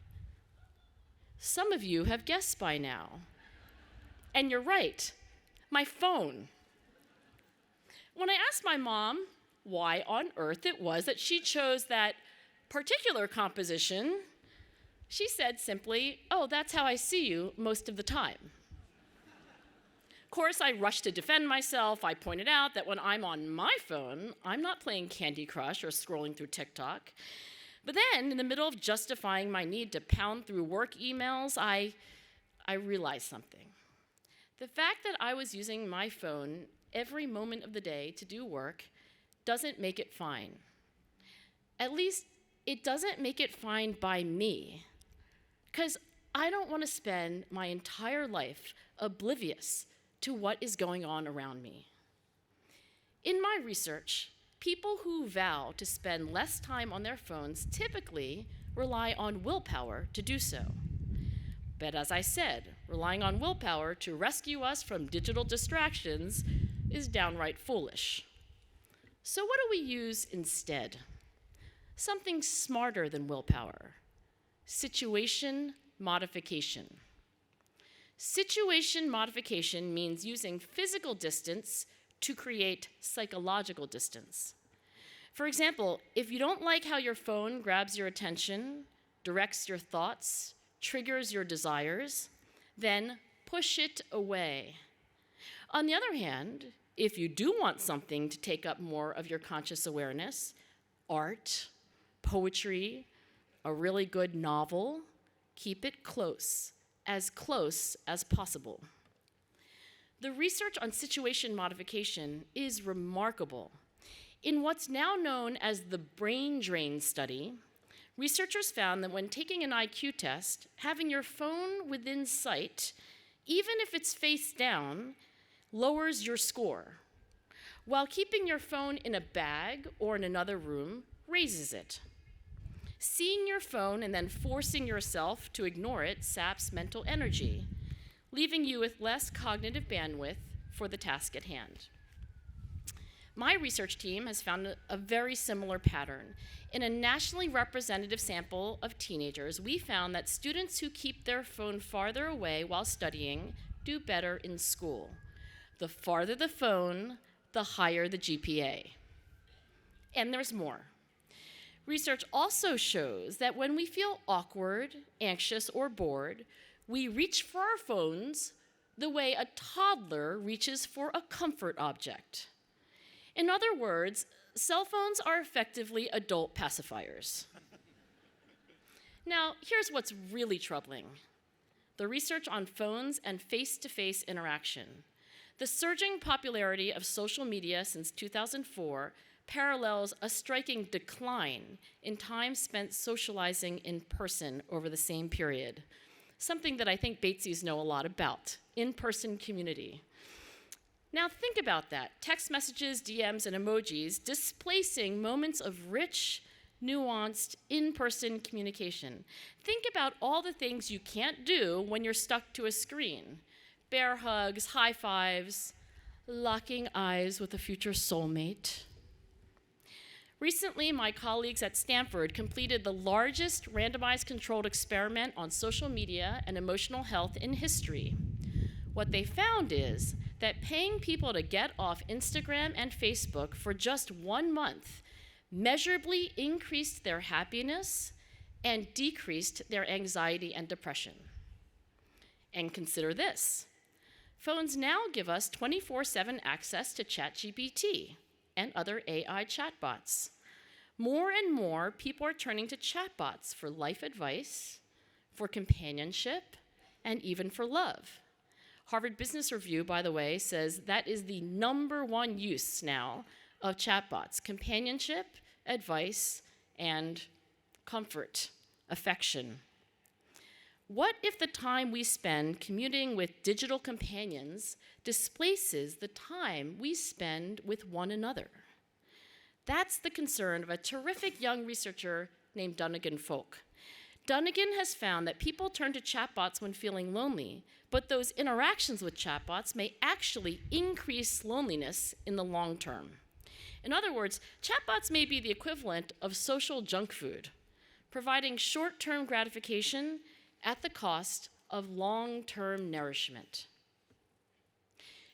Some of you have guessed by now. And you're right, my phone. When I asked my mom why on earth it was that she chose that particular composition, she said simply, "Oh, that's how I see you most of the time." Of course, I rushed to defend myself. I pointed out that when I'm on my phone, I'm not playing Candy Crush or scrolling through TikTok. But then, in the middle of justifying my need to pound through work emails, I realized something. The fact that I was using my phone every moment of the day to do work doesn't make it fine. At least, it doesn't make it fine by me, because I don't want to spend my entire life oblivious to what is going on around me. In my research, people who vow to spend less time on their phones typically rely on willpower to do so. But as I said, relying on willpower to rescue us from digital distractions is downright foolish. So what do we use instead? Something smarter than willpower: situation modification. Situation modification means using physical distance to create psychological distance. For example, if you don't like how your phone grabs your attention, directs your thoughts, triggers your desires, then push it away. On the other hand, if you do want something to take up more of your conscious awareness, art, poetry, a really good novel, keep it close as possible. The research on situation modification is remarkable. In what's now known as the brain drain study, Researchers found that when taking an IQ test, having your phone within sight, even if it's face down, lowers your score, while keeping your phone in a bag or in another room raises it. Seeing your phone and then forcing yourself to ignore it saps mental energy, leaving you with less cognitive bandwidth for the task at hand. My research team has found a very similar pattern. In a nationally representative sample of teenagers, we found that students who keep their phone farther away while studying do better in school. The farther the phone, the higher the GPA. And there's more. Research also shows that when we feel awkward, anxious, or bored, we reach for our phones the way a toddler reaches for a comfort object. In other words, cell phones are effectively adult pacifiers. Now, here's what's really troubling: the research on phones and face-to-face interaction. The surging popularity of social media since 2004 parallels a striking decline in time spent socializing in person over the same period, something that I think Batesies know a lot about, in-person community. Now think about that, text messages, DMs, and emojis displacing moments of rich, nuanced, in-person communication. Think about all the things you can't do when you're stuck to a screen. Bear hugs, high fives, locking eyes with a future soulmate. Recently, my colleagues at Stanford completed the largest randomized controlled experiment on social media and emotional health in history. What they found is that paying people to get off Instagram and Facebook for just 1 month measurably increased their happiness and decreased their anxiety and depression. And consider this. Phones now give us 24/7 access to ChatGPT and other AI chatbots. More and more people are turning to chatbots for life advice, for companionship, and even for love. Harvard Business Review, by the way, says that is the #1 use now of chatbots: companionship, advice, and comfort, affection. What if the time we spend commuting with digital companions displaces the time we spend with one another? That's the concern of a terrific young researcher named Dunnigan Folk. Dunnigan has found that people turn to chatbots when feeling lonely, but those interactions with chatbots may actually increase loneliness in the long term. In other words, chatbots may be the equivalent of social junk food, providing short-term gratification at the cost of long-term nourishment.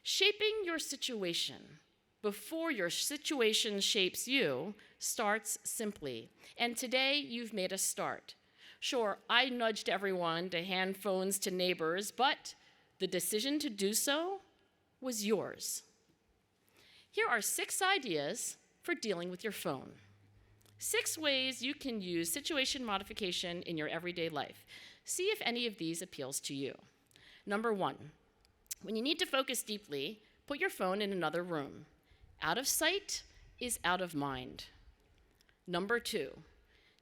Shaping your situation before your situation shapes you starts simply, and today you've made a start. Sure, I nudged everyone to hand phones to neighbors, but the decision to do so was yours. Here are 6 ideas for dealing with your phone. 6 ways you can use situation modification in your everyday life. See if any of these appeals to you. Number 1, when you need to focus deeply, put your phone in another room. Out of sight is out of mind. Number 2,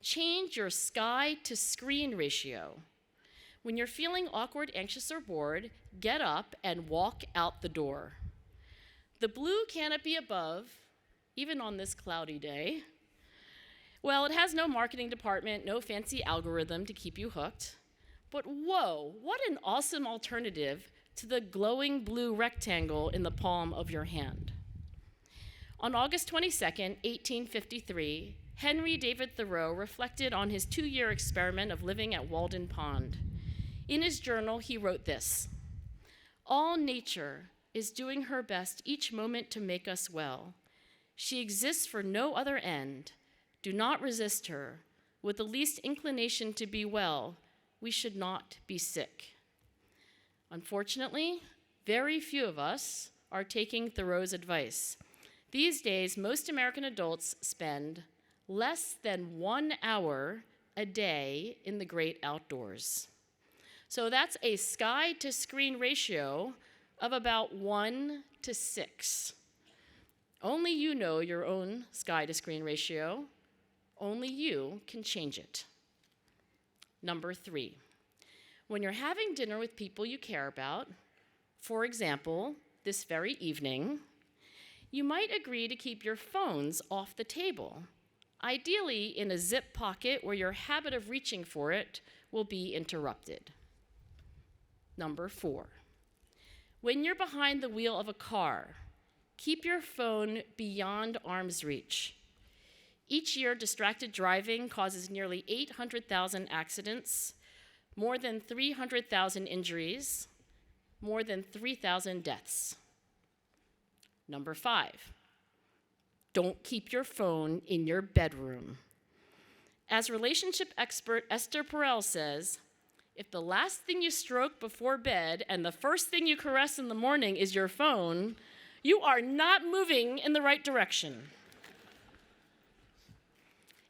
change your sky to screen ratio. When you're feeling awkward, anxious, or bored, get up and walk out the door. The blue canopy above, even on this cloudy day, well, it has no marketing department, no fancy algorithm to keep you hooked. But whoa, what an awesome alternative to the glowing blue rectangle in the palm of your hand. On August 22nd, 1853, Henry David Thoreau reflected on his 2-year experiment of living at Walden Pond. In his journal, he wrote this: "All nature is doing her best each moment to make us well. She exists for no other end. Do not resist her. With the least inclination to be well, we should not be sick." Unfortunately, very few of us are taking Thoreau's advice. These days, most American adults spend less than 1 hour a day in the great outdoors. So that's a sky to screen ratio of about 1 to 6. Only you know your own sky to screen ratio. Only you can change it. Number 3, when you're having dinner with people you care about, for example, this very evening, you might agree to keep your phones off the table, ideally in a zip pocket where your habit of reaching for it will be interrupted. Number 4, when you're behind the wheel of a car, keep your phone beyond arm's reach. Each year, distracted driving causes nearly 800,000 accidents, more than 300,000 injuries, more than 3,000 deaths. Number 5, don't keep your phone in your bedroom. As relationship expert Esther Perel says, if the last thing you stroke before bed and the first thing you caress in the morning is your phone, you are not moving in the right direction.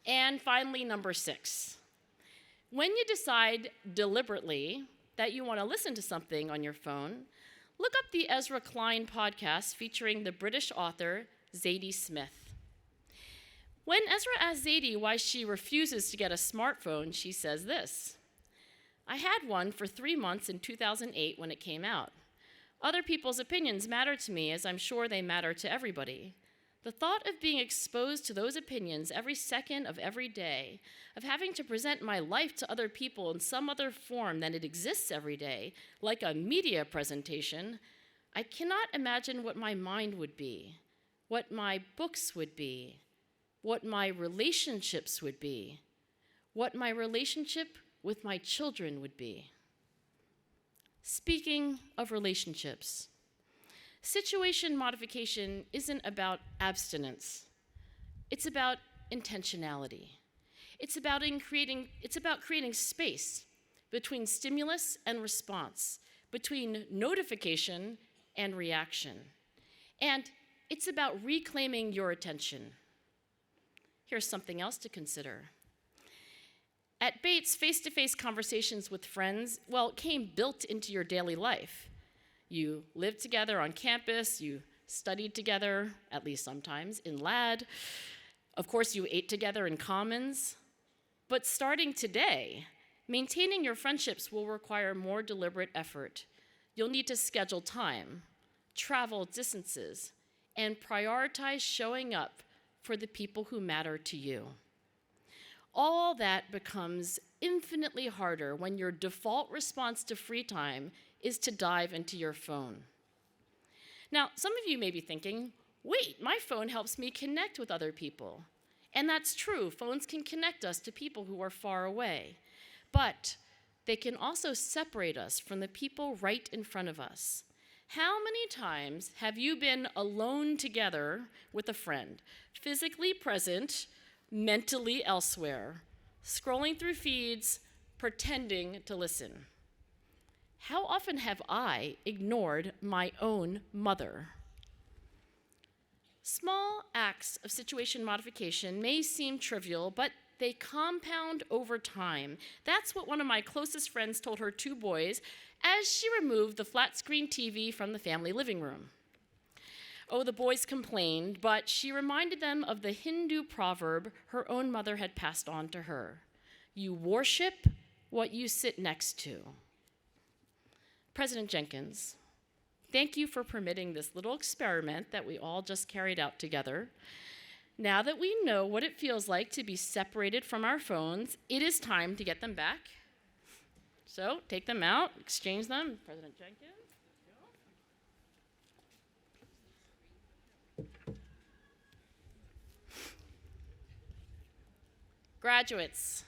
And finally, number 6, when you decide deliberately that you want to listen to something on your phone, look up the Ezra Klein podcast featuring the British author Zadie Smith. When Ezra asks Zadie why she refuses to get a smartphone, she says this: I had one for 3 months in 2008 when it came out. Other people's opinions matter to me, as I'm sure they matter to everybody. The thought of being exposed to those opinions every second of every day, of having to present my life to other people in some other form than it exists every day, like a media presentation, I cannot imagine what my mind would be, what my books would be, what my relationships would be, what my relationship with my children would be. Speaking of relationships, situation modification isn't about abstinence. It's about intentionality. It's about creating space between stimulus and response, between notification and reaction. And it's about reclaiming your attention. Here's something else to consider. At Bates, face-to-face conversations with friends, came built into your daily life. You lived together on campus, you studied together, at least sometimes, in LAD. Of course, you ate together in Commons. But starting today, maintaining your friendships will require more deliberate effort. You'll need to schedule time, travel distances, and prioritize showing up for the people who matter to you. All that becomes infinitely harder when your default response to free time is to dive into your phone. Now, some of you may be thinking, wait, my phone helps me connect with other people. And that's true, phones can connect us to people who are far away. But they can also separate us from the people right in front of us. How many times have you been alone together with a friend, physically present, mentally elsewhere, scrolling through feeds, pretending to listen? How often have I ignored my own mother? Small acts of situation modification may seem trivial, but they compound over time. That's what one of my closest friends told her 2 boys as she removed the flat-screen TV from the family living room. Oh, the boys complained, but she reminded them of the Hindu proverb her own mother had passed on to her. You worship what you sit next to. President Jenkins, thank you for permitting this little experiment that we all just carried out together. Now that we know what it feels like to be separated from our phones, it is time to get them back. So take them out, exchange them. President Jenkins. Graduates,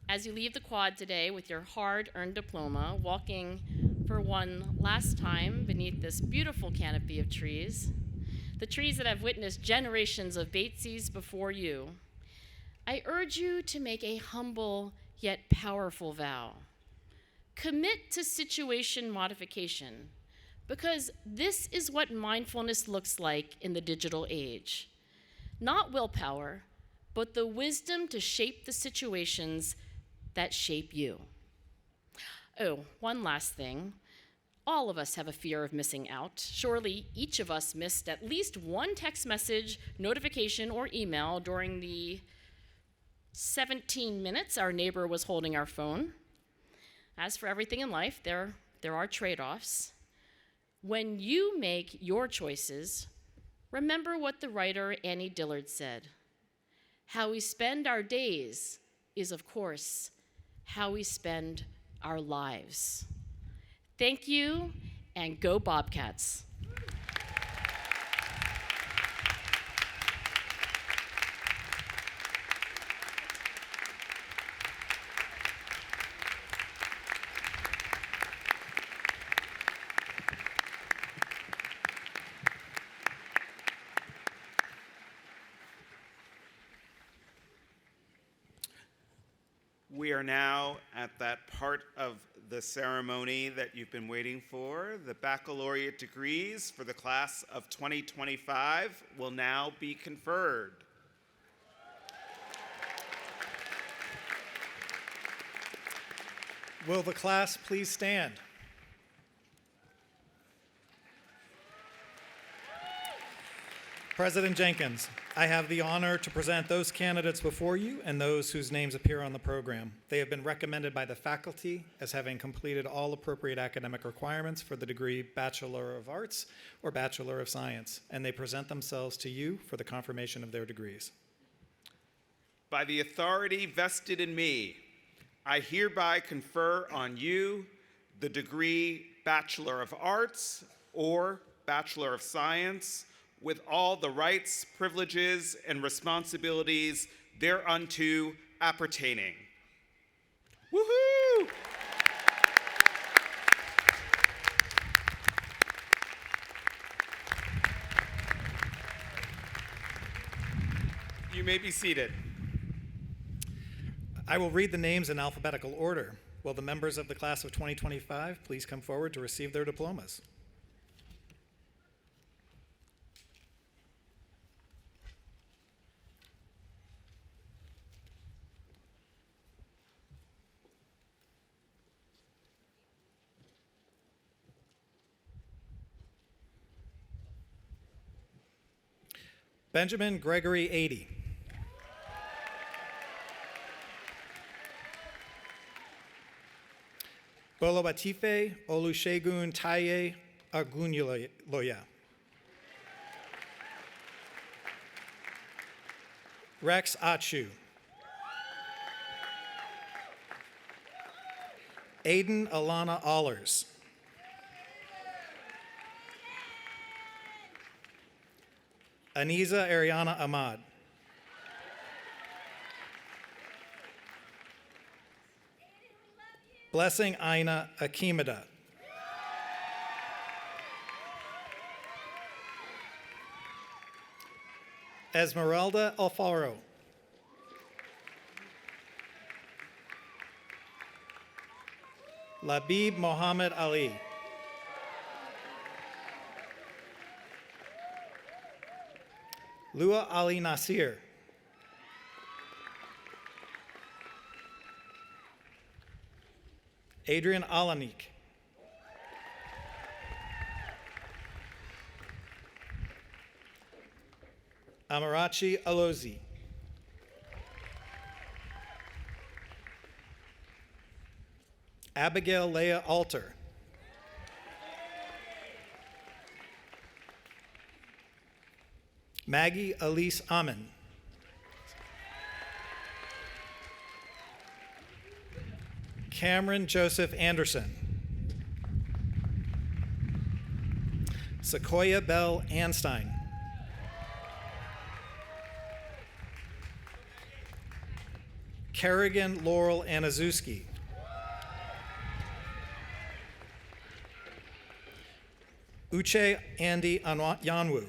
as you leave the quad today with your hard-earned diploma, walking for one last time beneath this beautiful canopy of trees, the trees that have witnessed generations of Bateses before you, I urge you to make a humble yet powerful vow. Commit to situation modification, because this is what mindfulness looks like in the digital age. Not willpower, but the wisdom to shape the situations that shape you. Oh, one last thing. All of us have a fear of missing out. Surely each of us missed at least one text message, notification, or email during the 17 minutes, our neighbor was holding our phone. As for everything in life, there are trade-offs. When you make your choices, remember what the writer Annie Dillard said. How we spend our days is, of course, how we spend our lives. Thank you, and go Bobcats. We are now at that part of the ceremony that you've been waiting for. The baccalaureate degrees for the class of 2025 will now be conferred. Will the class please stand? President Jenkins, I have the honor to present those candidates before you and those whose names appear on the program. They have been recommended by the faculty as having completed all appropriate academic requirements for the degree Bachelor of Arts or Bachelor of Science, and they present themselves to you for the confirmation of their degrees. By the authority vested in me, I hereby confer on you the degree Bachelor of Arts or Bachelor of Science, with all the rights, privileges, and responsibilities thereunto appertaining. Woohoo! You may be seated. I will read the names in alphabetical order. Will the members of the class of 2025 please come forward to receive their diplomas? Benjamin Gregory 80. Bolobatife Olusegun Taye Agunloya. Rex Achu. Aiden Alana Allers. Aniza Ariana Ahmad. Blessing Aina Akimada. Esmeralda Alfaro. Labib Mohammed Ali. Lua Ali Nasir. Adrian Alanik. Amarachi Alozi. Abigail Leah Alter. Maggie Elise Amin. Cameron Joseph Anderson. Sequoia Bell Anstein. Kerrigan Laurel Anazuski. Uche Andy Yanwu.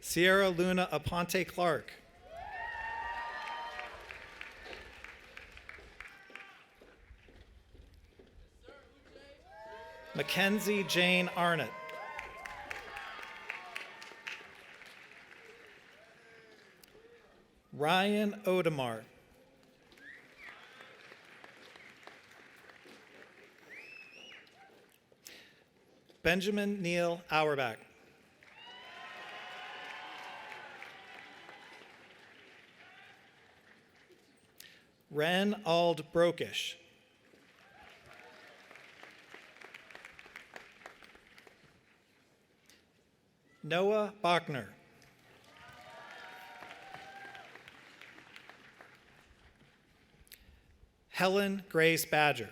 Sierra Luna Aponte Clark. Mackenzie Jane Arnott. Ryan Odemar. Benjamin Neal Auerbach. Ren Ald Brokish. Noah Bachner. Helen Grace Badger.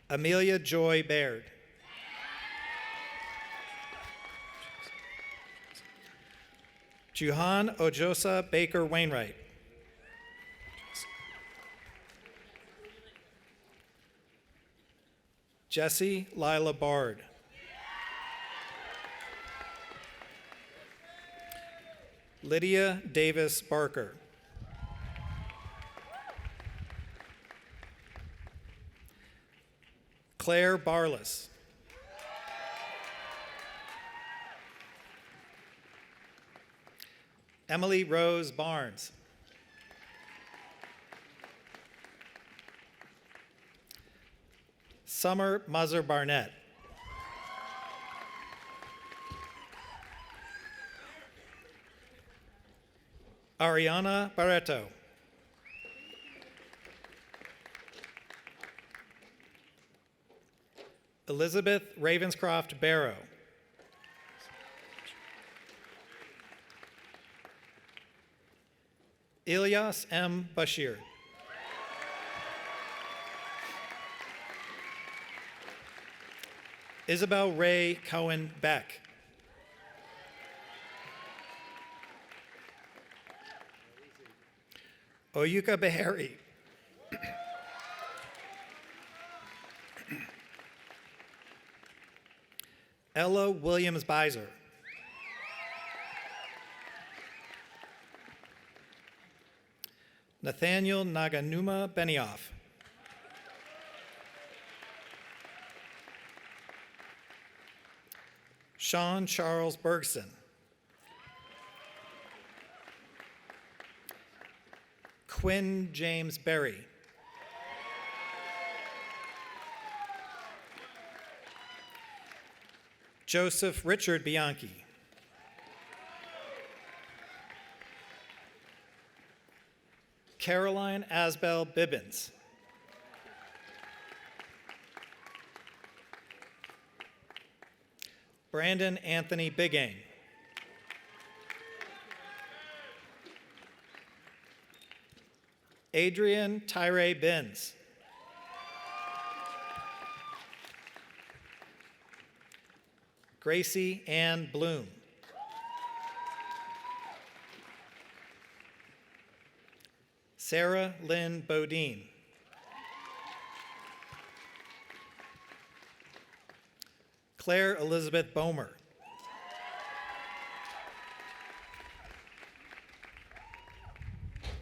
Amelia Joy Baird. Juhan Ojosa Baker Wainwright. Jesse Lila Bard. Lydia Davis Barker. Claire Barless. Emily Rose Barnes. Summer Muzzer Barnett. Ariana Barreto. Elizabeth Ravenscroft Barrow. Ilyas M. Bashir. Isabel Ray Cohen Beck. Oyuka Behari. Ella Williams Beiser. Nathaniel Naganuma Benioff. Sean Charles Bergson. Quinn James Berry. Joseph Richard Bianchi. Caroline Asbel Bibbins. Brandon Anthony Bigane. Adrian Tyre Binns. Gracie Ann Bloom. Sarah Lynn Bodine. Claire Elizabeth Bomer.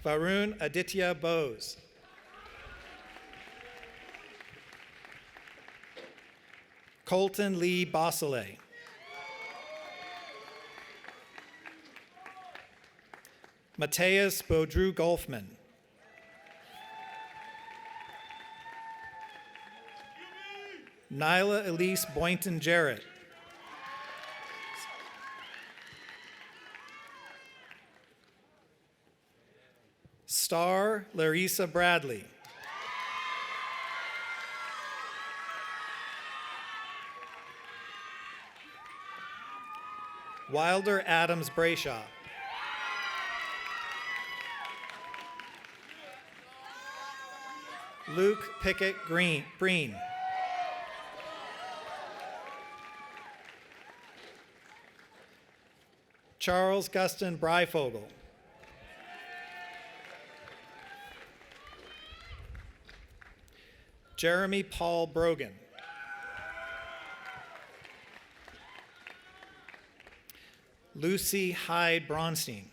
Varun Aditya Bose. Colton Lee Bossele. Mateus Baudru Golfman. Nyla Elise Boynton Jarrett. Star Larissa Bradley. Wilder Adams Brayshaw. Luke Pickett Breen. Charles Guston Breifogel. Jeremy Paul Brogan. Lucy Hyde Bronstein.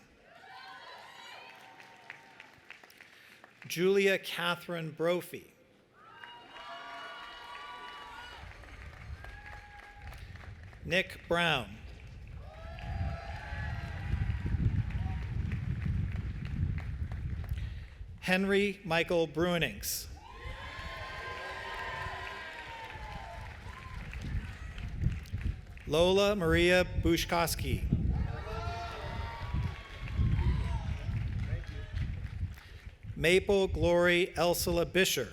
Julia Catherine Brophy. Nick Brown. Henry Michael Bruinings. Lola Maria Bushkowski. Maple Glory Elsula Bisher.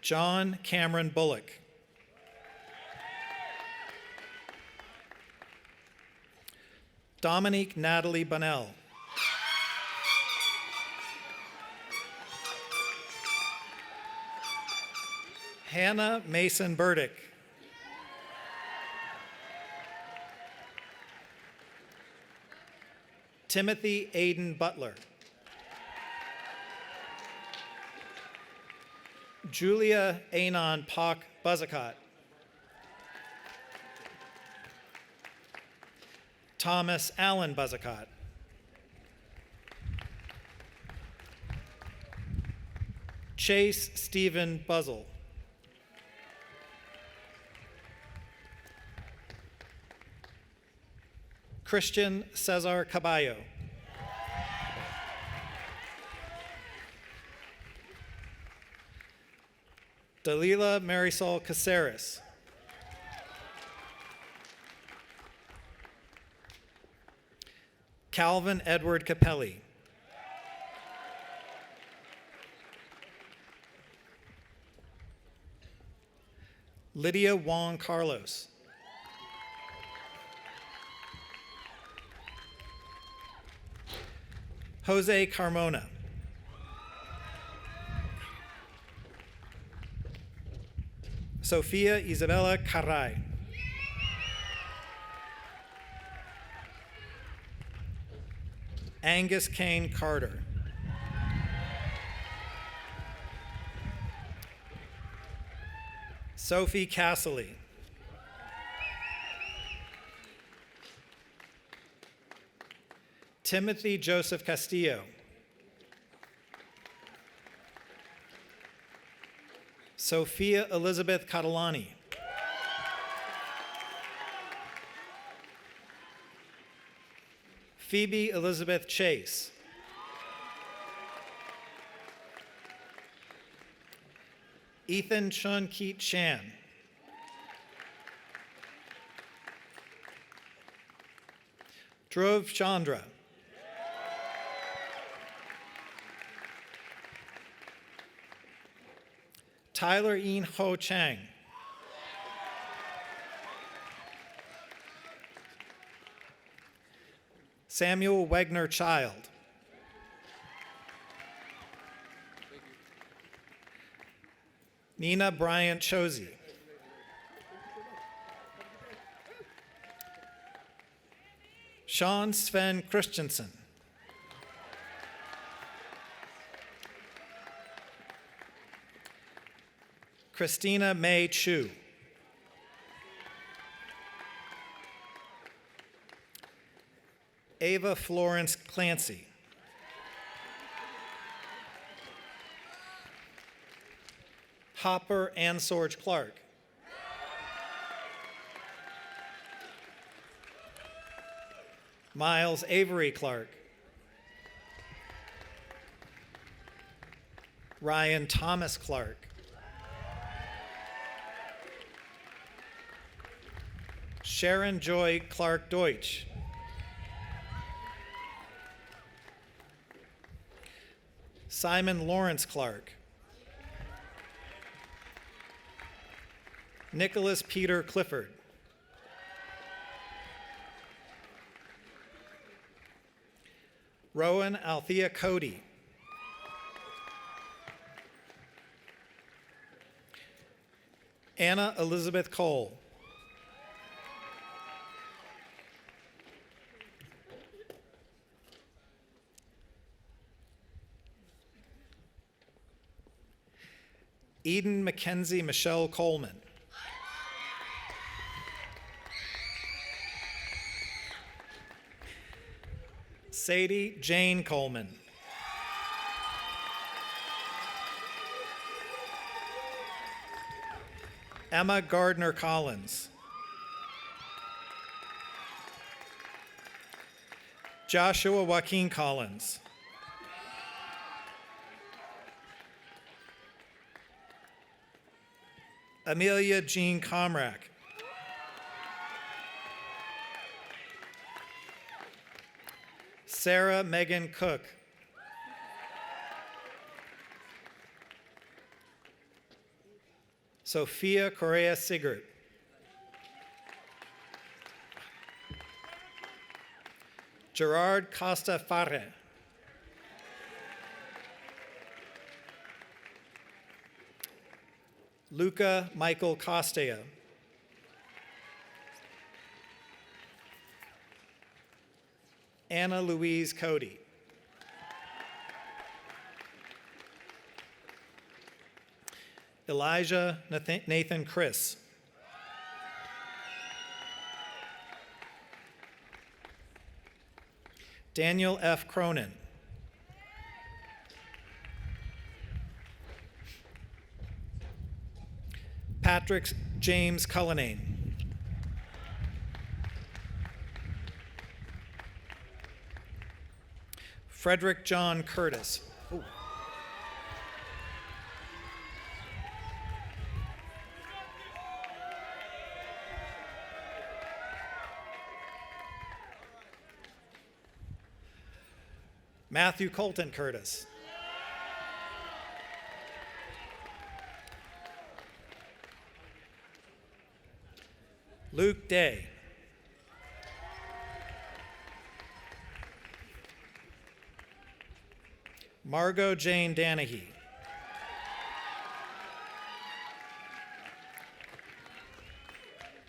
John Cameron Bullock. Dominique Natalie Bunnell. Hannah Mason Burdick. Timothy Aiden Butler. Julia Anon Pak Buzzacott. Thomas Allen Buzzacott. Chase Stephen Buzzle. Christian Cesar Caballo. Dalila Marisol Caceres. Calvin Edward Capelli. Lydia Wong Carlos. Jose Carmona. Sofia Isabella Caray. Angus Kane Carter. Sophie Casserly. Timothy Joseph Castillo. Sophia Elizabeth Catalani. Phoebe Elizabeth Chase. Ethan Chun Keat Chan. Dhruv Chandra. Tyler Ian Ho Chang. Samuel Wegner Child. Nina Bryant Chosey. Sean Sven Christensen. Christina May Chu. Ava Florence Clancy. Hopper Ansorge Clark. Miles Avery Clark. Ryan Thomas Clark. Sharon Joy Clark Deutsch. Simon Lawrence Clark. Nicholas Peter Clifford. Rowan Althea Cody. Anna Elizabeth Cole. Eden Mackenzie Michelle Coleman. Sadie Jane Coleman. Emma Gardner Collins. Joshua Joaquin Collins. Amelia Jean Comrack. Sarah Megan Cook. Sophia Correa Sigert. Gerard Costa Farre. Luca Michael Costea. Anna Louise Cody. Elijah Nathan Chris. Daniel F. Cronin. Patrick James Cullinane. Frederick John Curtis. Ooh. Matthew Colton Curtis. Luke Day. Margot Jane Danahy.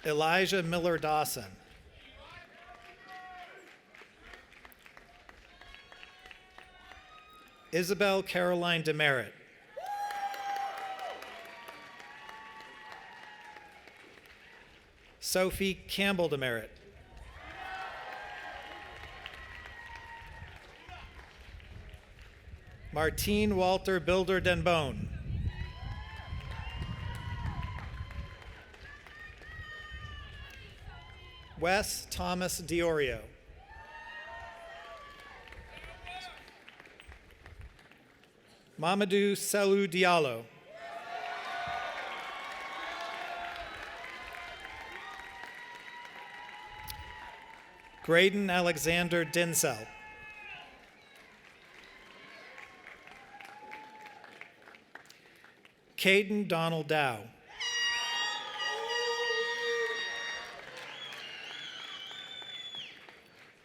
Elijah Miller Dawson. Isabel Caroline Demerit. Sophie Campbell Demerit. Martine Walter Builder Denbone. Wes Thomas Diorio. Mamadou Selou Diallo. Graydon Alexander Dinsell. Caden Donald Dow.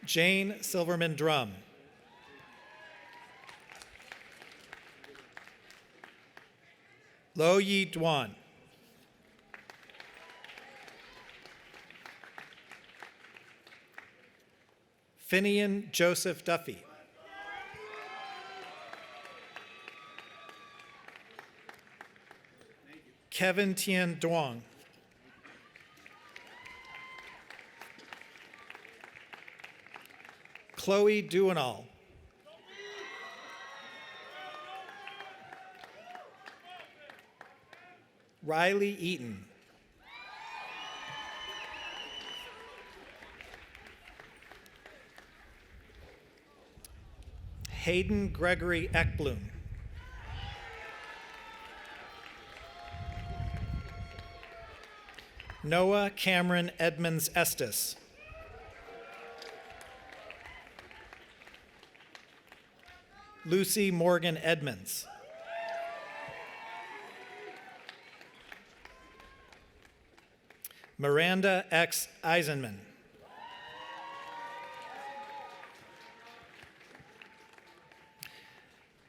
Jane Silverman Drum. Lo Yi Dwan. Finian Joseph Duffy. Kevin Tien Duong. Chloe Duanal. Riley Eaton. Hayden Gregory Ekblom. Noah Cameron Edmonds Estes. Lucy Morgan Edmonds. Miranda X. Eisenman.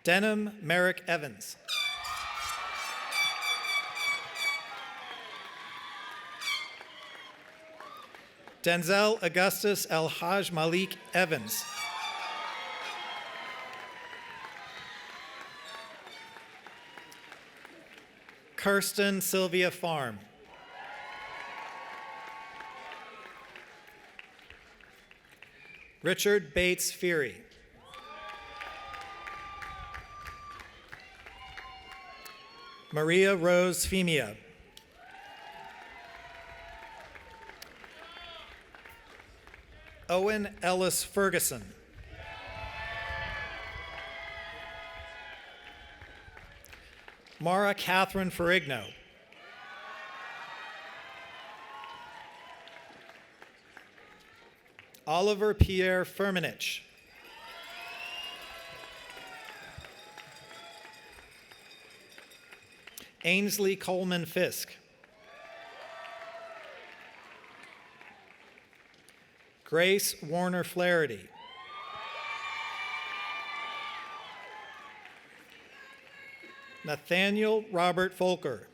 Denham Merrick Evans. Denzel Augustus El Haj Malik Evans. Kirsten Sylvia Farm. Richard Bates Feary. Maria Rose Femia. Owen Ellis Ferguson. Mara Catherine Ferrigno. Oliver Pierre Firmenich. Ainsley Coleman Fisk. Grace Warner Flaherty. Nathaniel Robert Volker.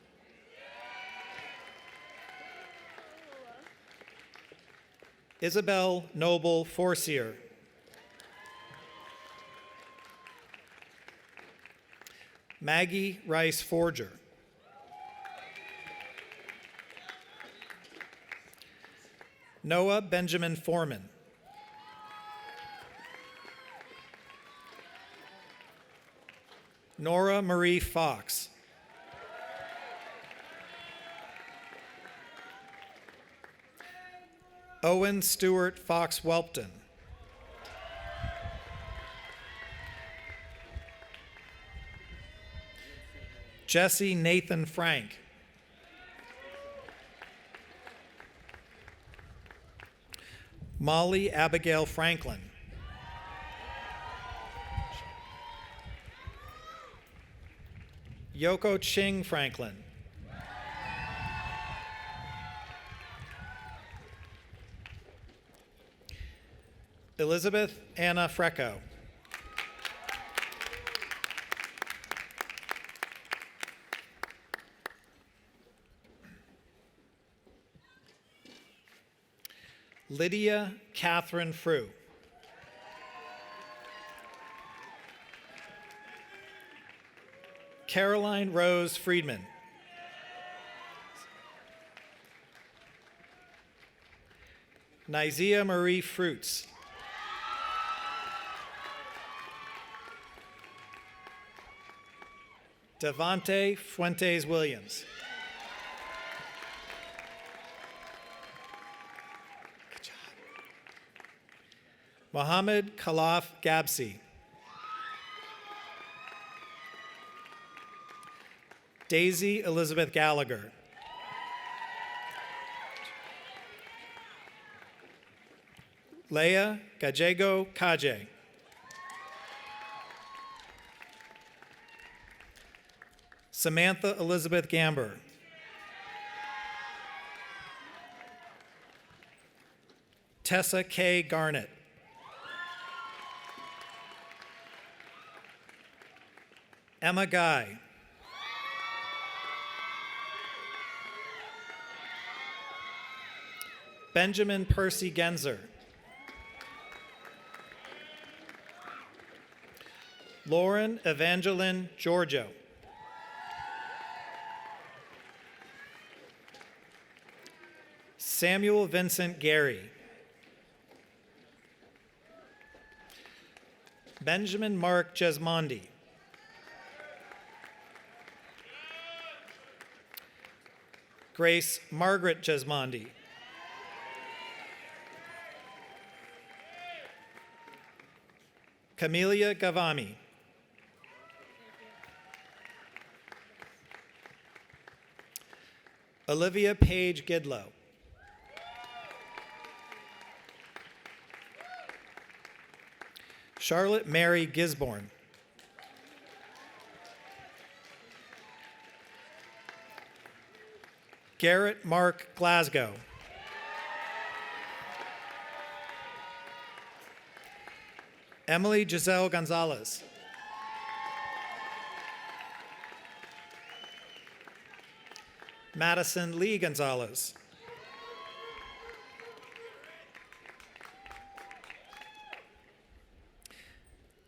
Isabel Noble Forcier. Maggie Rice Forger. Noah Benjamin Foreman. Nora Marie Fox. Owen Stewart Fox Welpton. Jesse Nathan Frank. Molly Abigail Franklin. Yoko Ching Franklin. Elizabeth Anna Frecco. Lydia Catherine Frew. Caroline Rose Friedman. Nizia Marie Fruits. Devante Fuentes Williams. Good job. Mohammed Khalaf Gabsi. Daisy Elizabeth Gallagher. Leah Gajego Kaje. Samantha Elizabeth Gamber. Tessa K. Garnett. Emma Guy. Benjamin Percy Genzer. Lauren Evangeline Giorgio. Samuel Vincent Gary. Benjamin Mark Jesmondi. Grace Margaret Jesmondi. Camelia Gavami. Olivia Page Gidlow. Charlotte Mary Gisborne. Garrett Mark Glasgow. Emily Giselle Gonzalez. Madison Lee Gonzalez.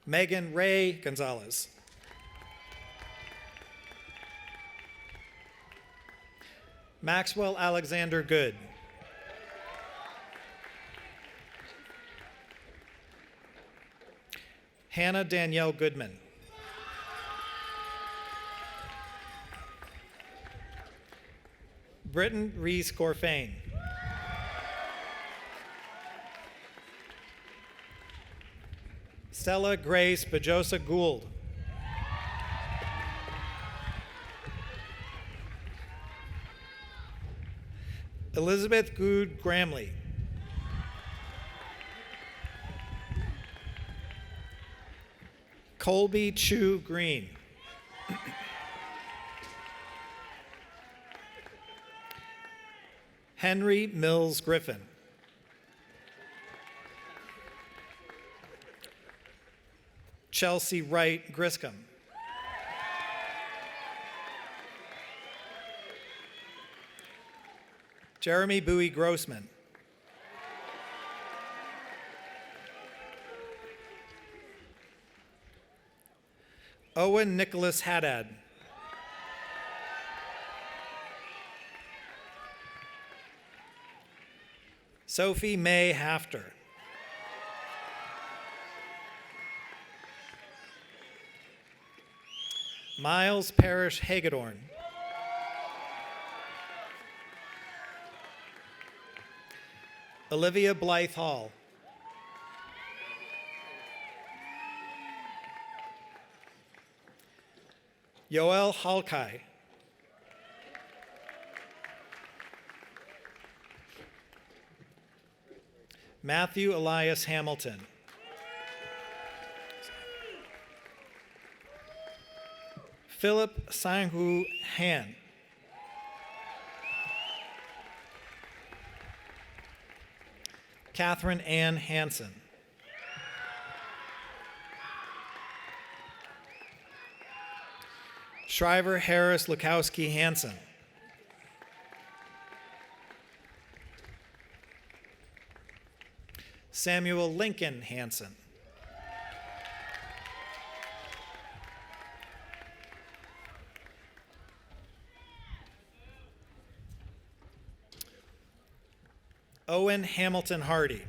Megan Ray Gonzalez. Maxwell Alexander Good. Hannah Danielle Goodman. Britton Reese Gorfain. Stella Grace Bajosa Gould. Elizabeth Good Gramley. Colby Chu Green. Henry Mills Griffin. Chelsea Wright Griscom. Jeremy Bowie Grossman. Owen Nicholas Haddad. Sophie May Hafter. Miles Parrish Hagedorn. Olivia Blythe Hall. Yoel Halkai. Matthew Elias Hamilton. Philip Sanghu Han. Catherine Ann Hansen. Shriver Harris Lukowski Hansen. Samuel Lincoln Hansen. Owen Hamilton Hardy.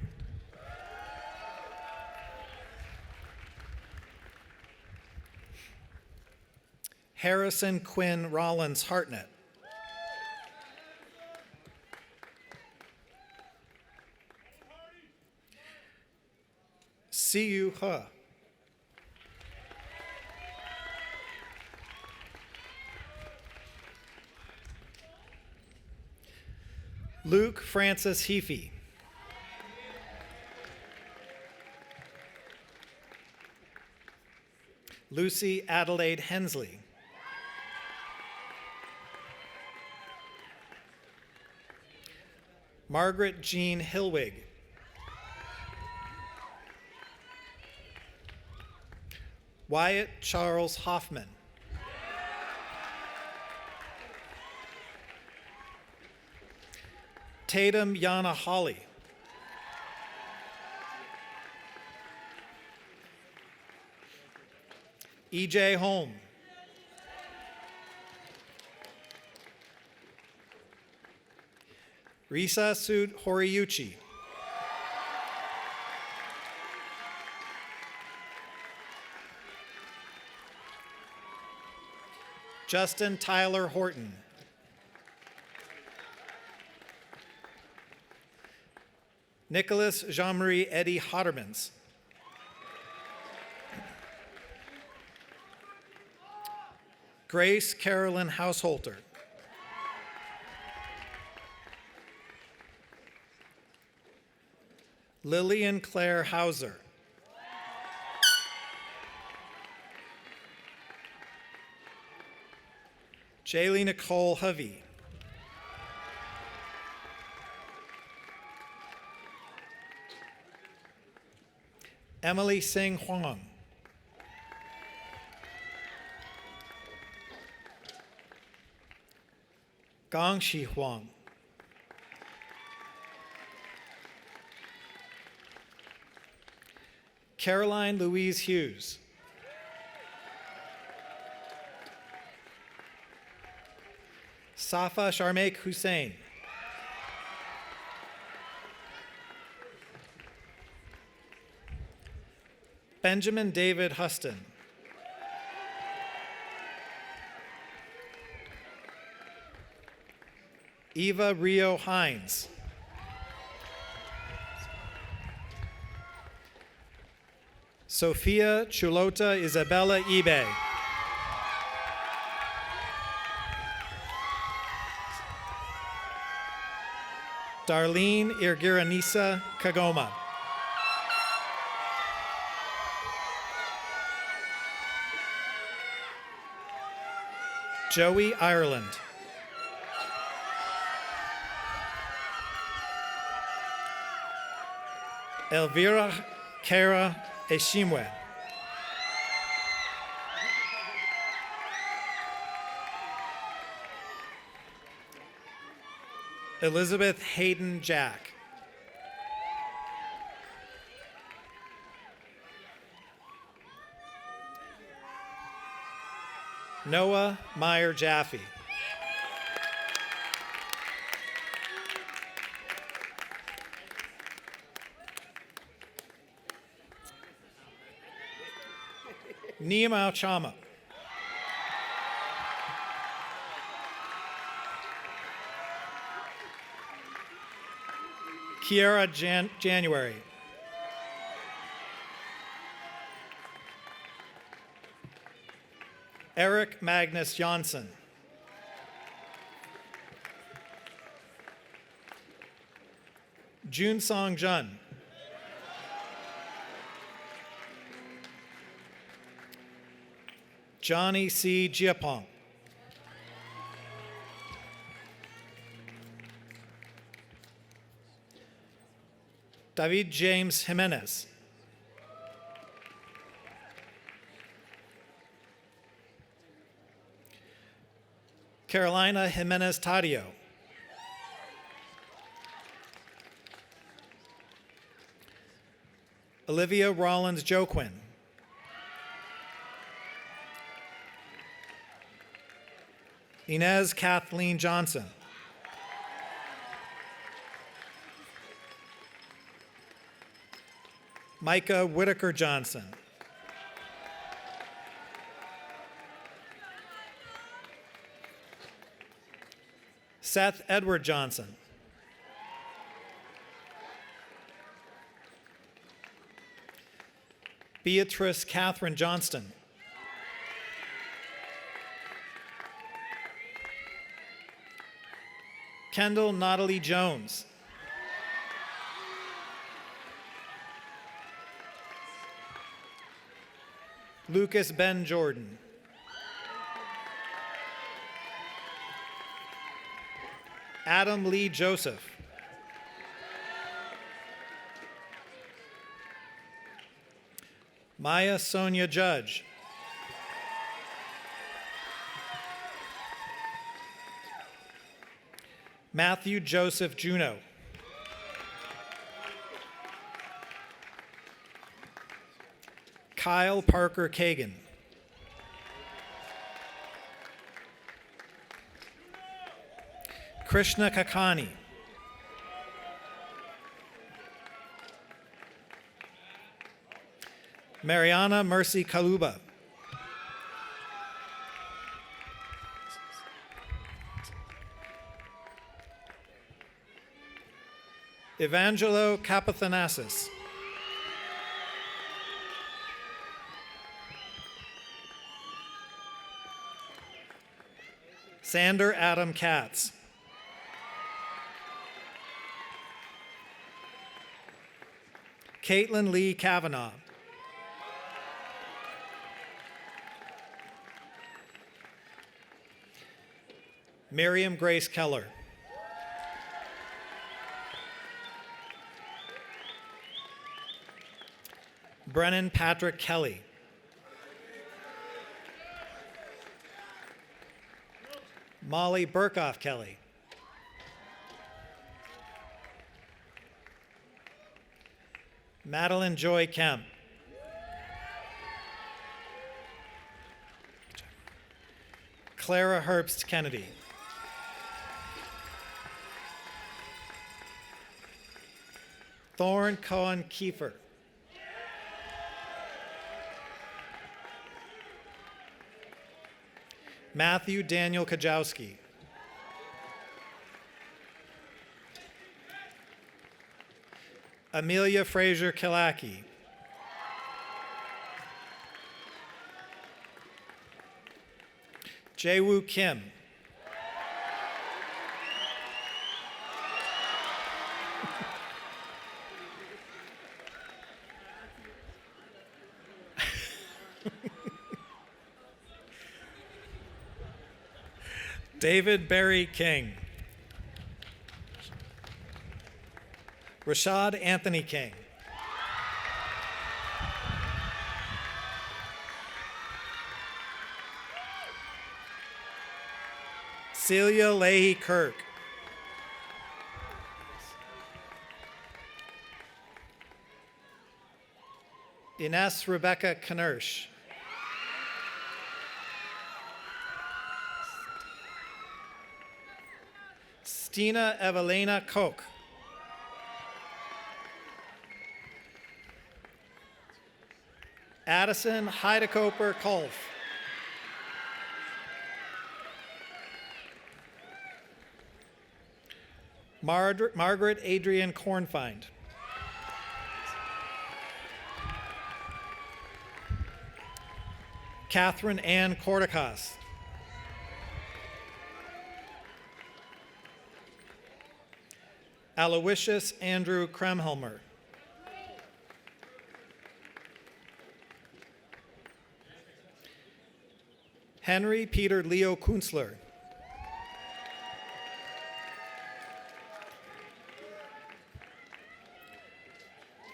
Harrison Quinn Rollins Hartnett. Siyu He. Luke Francis Heafy. Lucy Adelaide Hensley. Margaret Jean Hilwig. Wyatt Charles Hoffman. Tatum Yana Hawley. E.J. Holm. Risa Sud Horiuchi. Justin Tyler Horton. Nicholas Jean-Marie Eddie Hottermans. Grace Carolyn Hausholter. Lillian Claire Hauser. Jaylee Nicole Hovey. Emily Singh Huang. Gongxi Huang. Caroline Louise Hughes. Safa Sharmaik Hussein. Benjamin David Huston. Eva Rio Hines. Sophia Chulota Isabella Ibe. Darlene Irgiranisa Kagoma. Joey Ireland. Elvira Kara Eshimwe. Elizabeth Hayden Jack. Noah Meyer Jaffe. Nima Chama. Kiara January. Eric Magnus Johnson. Jun Song Jun. Johnny C. Giapong. David James Jimenez. Carolina Jimenez Tadio. Olivia Rollins Joquin. Inez Kathleen Johnson. Micah Whitaker Johnson. Seth Edward Johnson. Beatrice Catherine Johnston. Kendall Natalie Jones. Lucas Ben Jordan. Adam Lee Joseph. Maya Sonia Judge. Matthew Joseph Juno. Kyle Parker Kagan. Krishna Kakani. Mariana Mercy Kaluba. Evangelo Kapathanasis. Sander Adam Katz. Caitlin Lee Kavanaugh. Miriam Grace Keller. Brennan Patrick Kelly. Molly Burkoff Kelly. Madeline Joy Kemp. Clara Herbst Kennedy. Thorne Cohen Kiefer. Matthew Daniel Kajowski. Amelia Fraser Kilaki. Jae-woo Kim. David Barry King. Rashad Anthony King. Celia Leahy Kirk. Ines Rebecca Knersch. Stina Evelena Koch. Addison Heidekoper Kolf. Margaret Adrian Kornfind. Catherine Ann Corticas. Aloysius Andrew Kremhelmer. Henry Peter Leo Kunzler.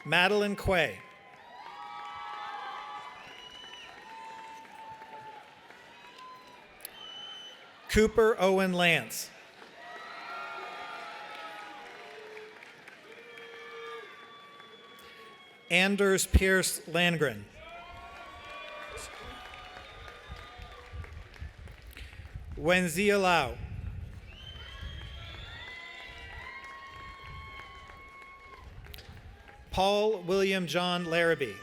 Madeline Quay. Cooper Owen Lance. Anders Pierce Landgren. Wenzia Lau. Paul William John Larrabee.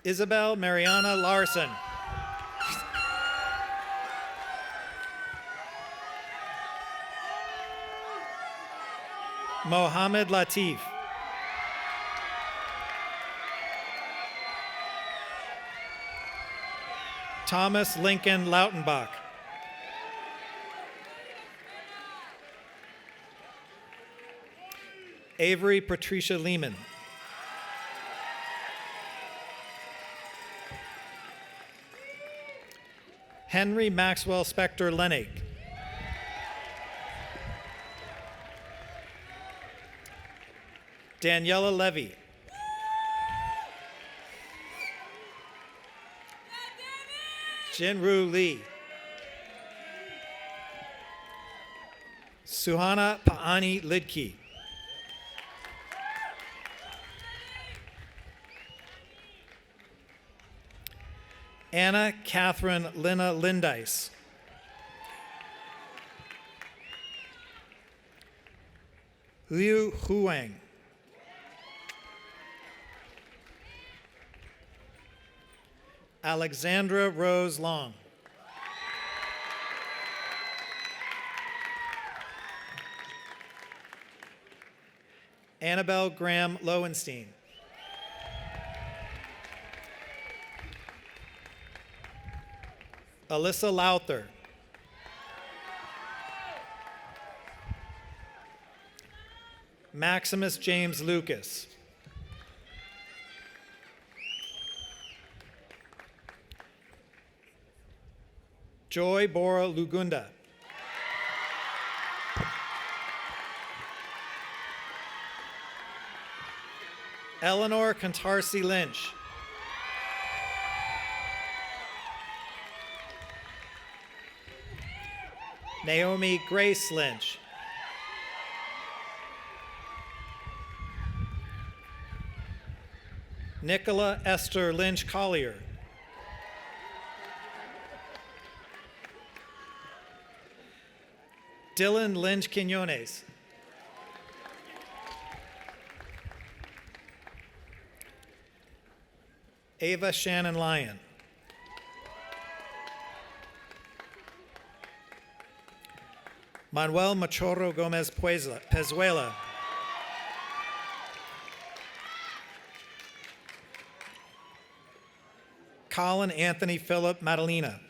Isabel Mariana Larson. Mohammed Latif. Thomas Lincoln Lautenbach. Avery Patricia Lehman. Henry Maxwell Spector Lenig. Daniela Levy. Jinru Lee. Suhana Paani Lidki. Anna Catherine Lina Lindice. Liu Huang. Alexandra Rose Long. Annabelle Graham Lowenstein. Alyssa Lowther. Maximus James Lucas. Joy Bora Lugunda. Eleanor Cantarsi Lynch. Naomi Grace Lynch. Nicola Esther Lynch Collier. Dylan Lynch Quinones. Ava Shannon Lyon. Manuel Machorro Gomez Pezuela. Colin Anthony Philip Madalena.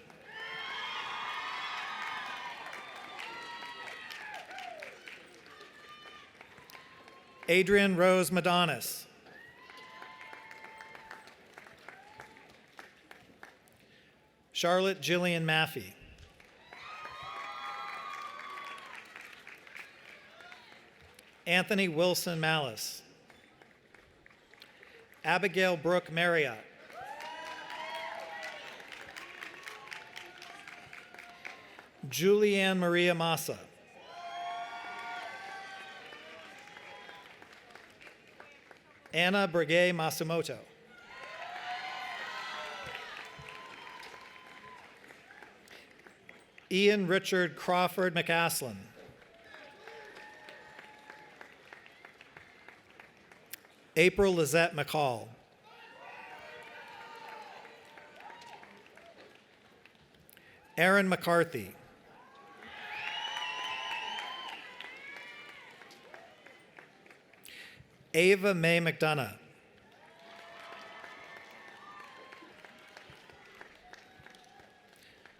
Adrian Rose Madonis. Charlotte Jillian Maffey. Anthony Wilson Malice. Abigail Brooke Marriott. Julianne Maria Massa. Anna Brigay Masumoto. Ian Richard Crawford McAslan. April Lizette McCall. Aaron McCarthy. Ava Mae McDonough.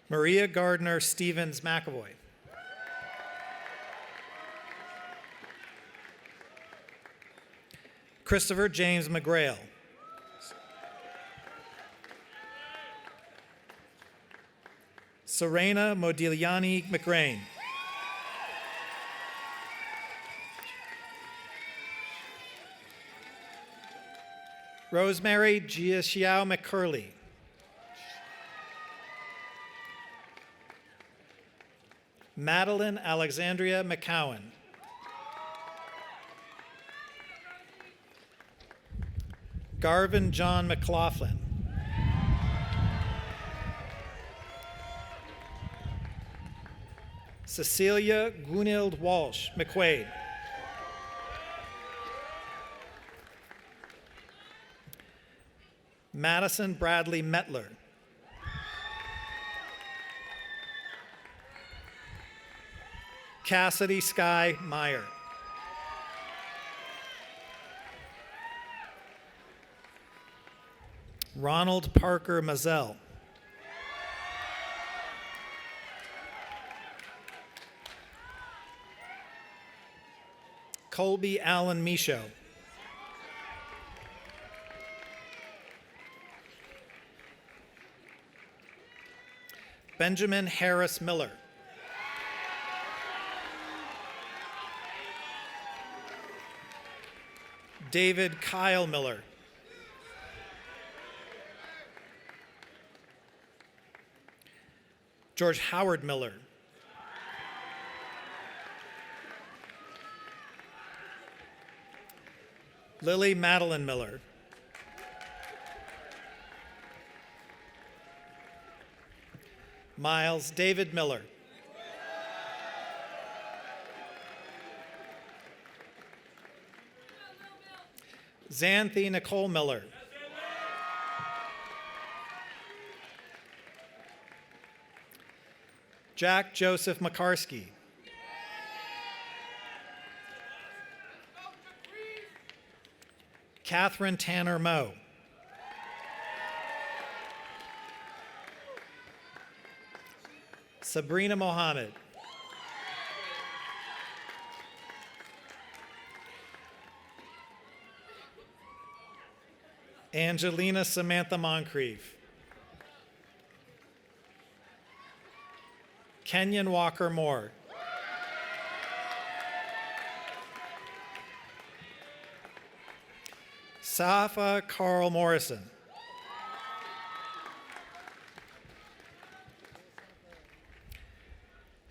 Maria Gardner Stevens McAvoy. Christopher James McGrail. Serena Modigliani McRain. Rosemary Giaxiao McCurley. Madeline Alexandria McCowan. Garvin John McLaughlin. Cecilia Gunild Walsh McQuaid. Madison Bradley Metler. Cassidy Sky Meyer. Ronald Parker Mazel. Colby Allen Michaud. Benjamin Harris Miller. David Kyle Miller. George Howard Miller. Lily Madeline Miller. Miles David Miller. Xanthi Nicole Miller. Jack Joseph McCarsky. Catherine Tanner Moe. Sabrina Mohammed. Angelina Samantha Moncrief. Kenyon Walker Moore. Safa Carl Morrison.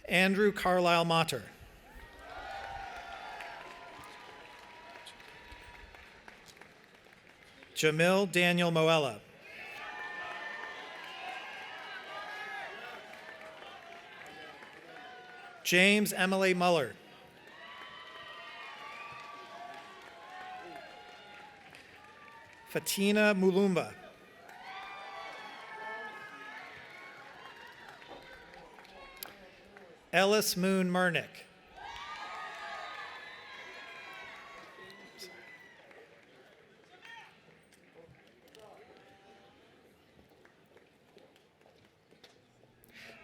Andrew Carlisle Motter. Jamil Daniel Moella. James Emily Muller. Fatina Mulumba. Ellis Moon Murnick.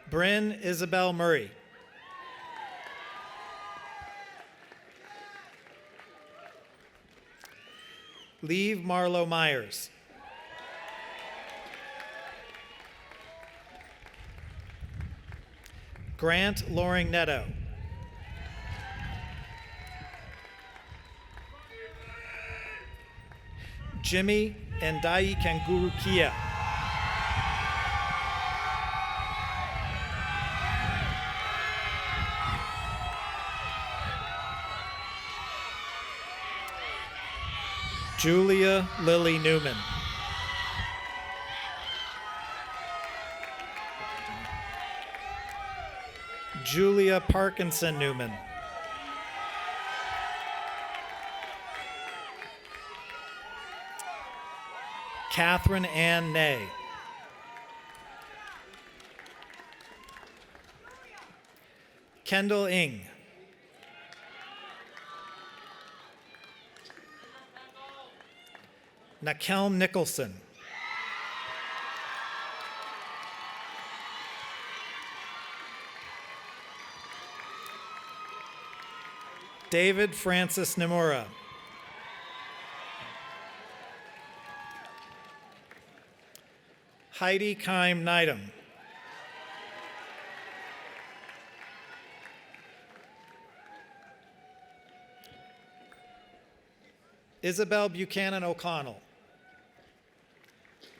Bryn Isabel Murray. Leave Marlowe Myers. Grant Loring Netto. Jimmy Ndai Kanguru Kia. Julia Lily Newman. Julia Parkinson Newman. Catherine Ann Ney. Kendall Ing. Nakelm Nicholson. David Francis Nomura. Heidi Keim Neidam. Isabel Buchanan O'Connell.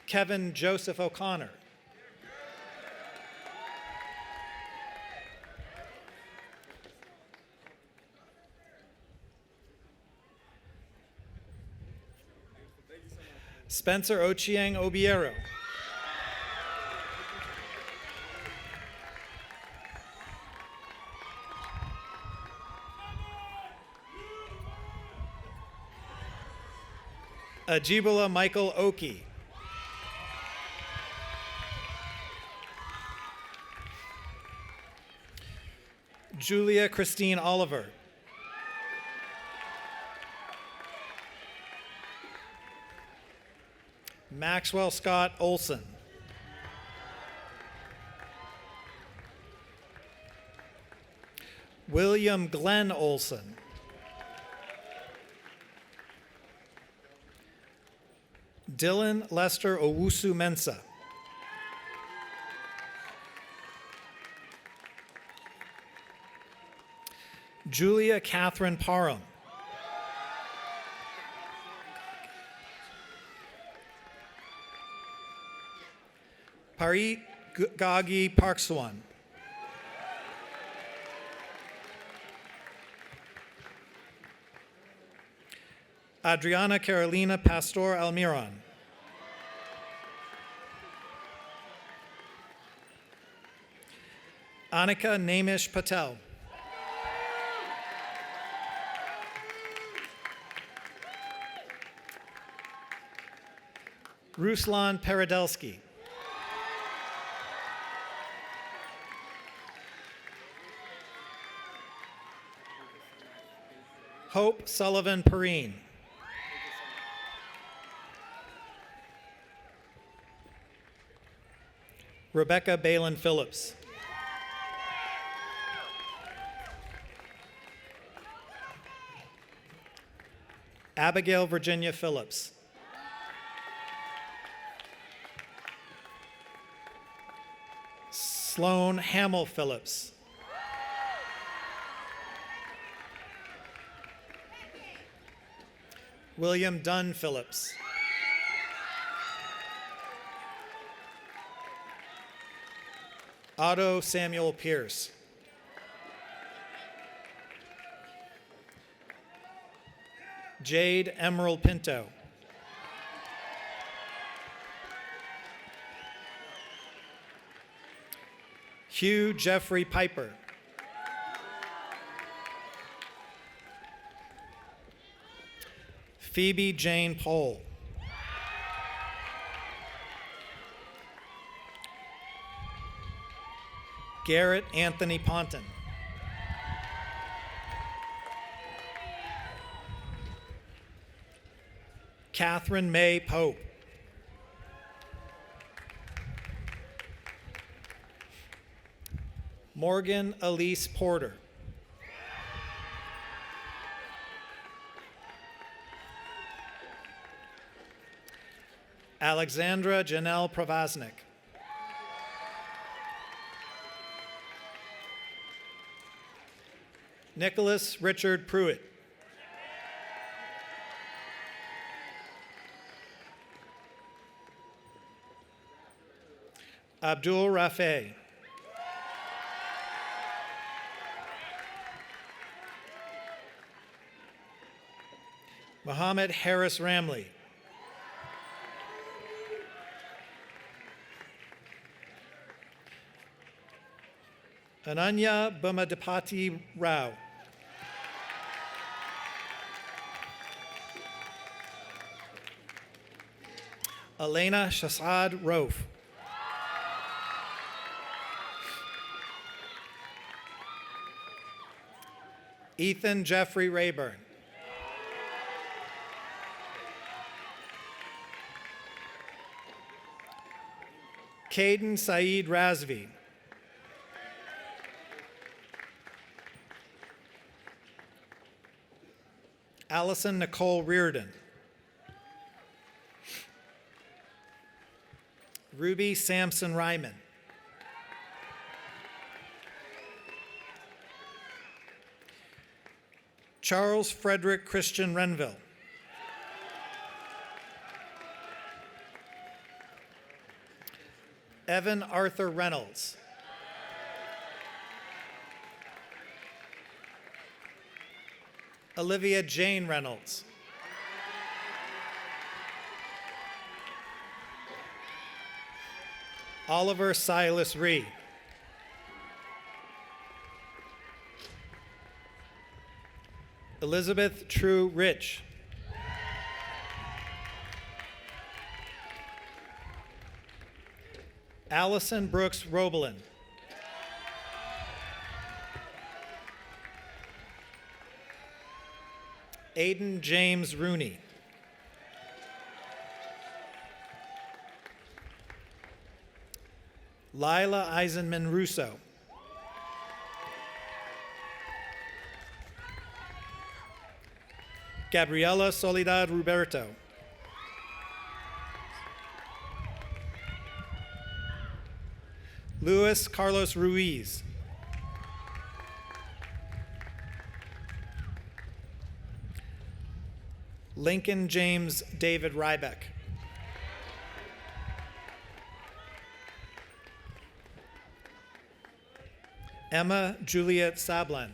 Kevin Joseph O'Connor. Spencer Ochieng Obiero. Ajibola Michael Oki. Julia Christine Oliver. Maxwell Scott Olson. William Glenn Olson. Dylan Lester Owusu Mensah. Julia Catherine Parham. Parit Gagi Parkswan. Adriana Carolina Pastor Almiron. Aanika Namish Patel. Ruslan Peredelsky. Hope Sullivan Perrine. Rebecca Balin Phillips. Abigail Virginia Phillips. Sloan Hamill Phillips. William Dunn Phillips. Otto Samuel Pierce. Jade Emerald Pinto. Hugh Jeffrey Piper. Phoebe Jane Pohl. Garrett Anthony Ponton. Catherine May Pope. Morgan Elise Porter. Alexandra Janelle Pravaznik. Nicholas Richard Pruitt. Abdul Rafe. Muhammad Harris Ramley. Ananya Bumadipati Rao. Elena Shasad Rofe. Ethan Jeffrey Rayburn. Caden Saeed Razvi. Allison Nicole Reardon. Ruby Sampson Ryman. Charles Frederick Christian Renville. Evan Arthur Reynolds. Olivia Jane Reynolds. Oliver Silas Ree. Elizabeth True Rich. Allison Brooks Robelin. Aiden James Rooney. Lila Eisenman Russo. Gabriela Soledad Roberto. Luis Carlos Ruiz. Lincoln James David Rybeck. Emma Juliet Sablan.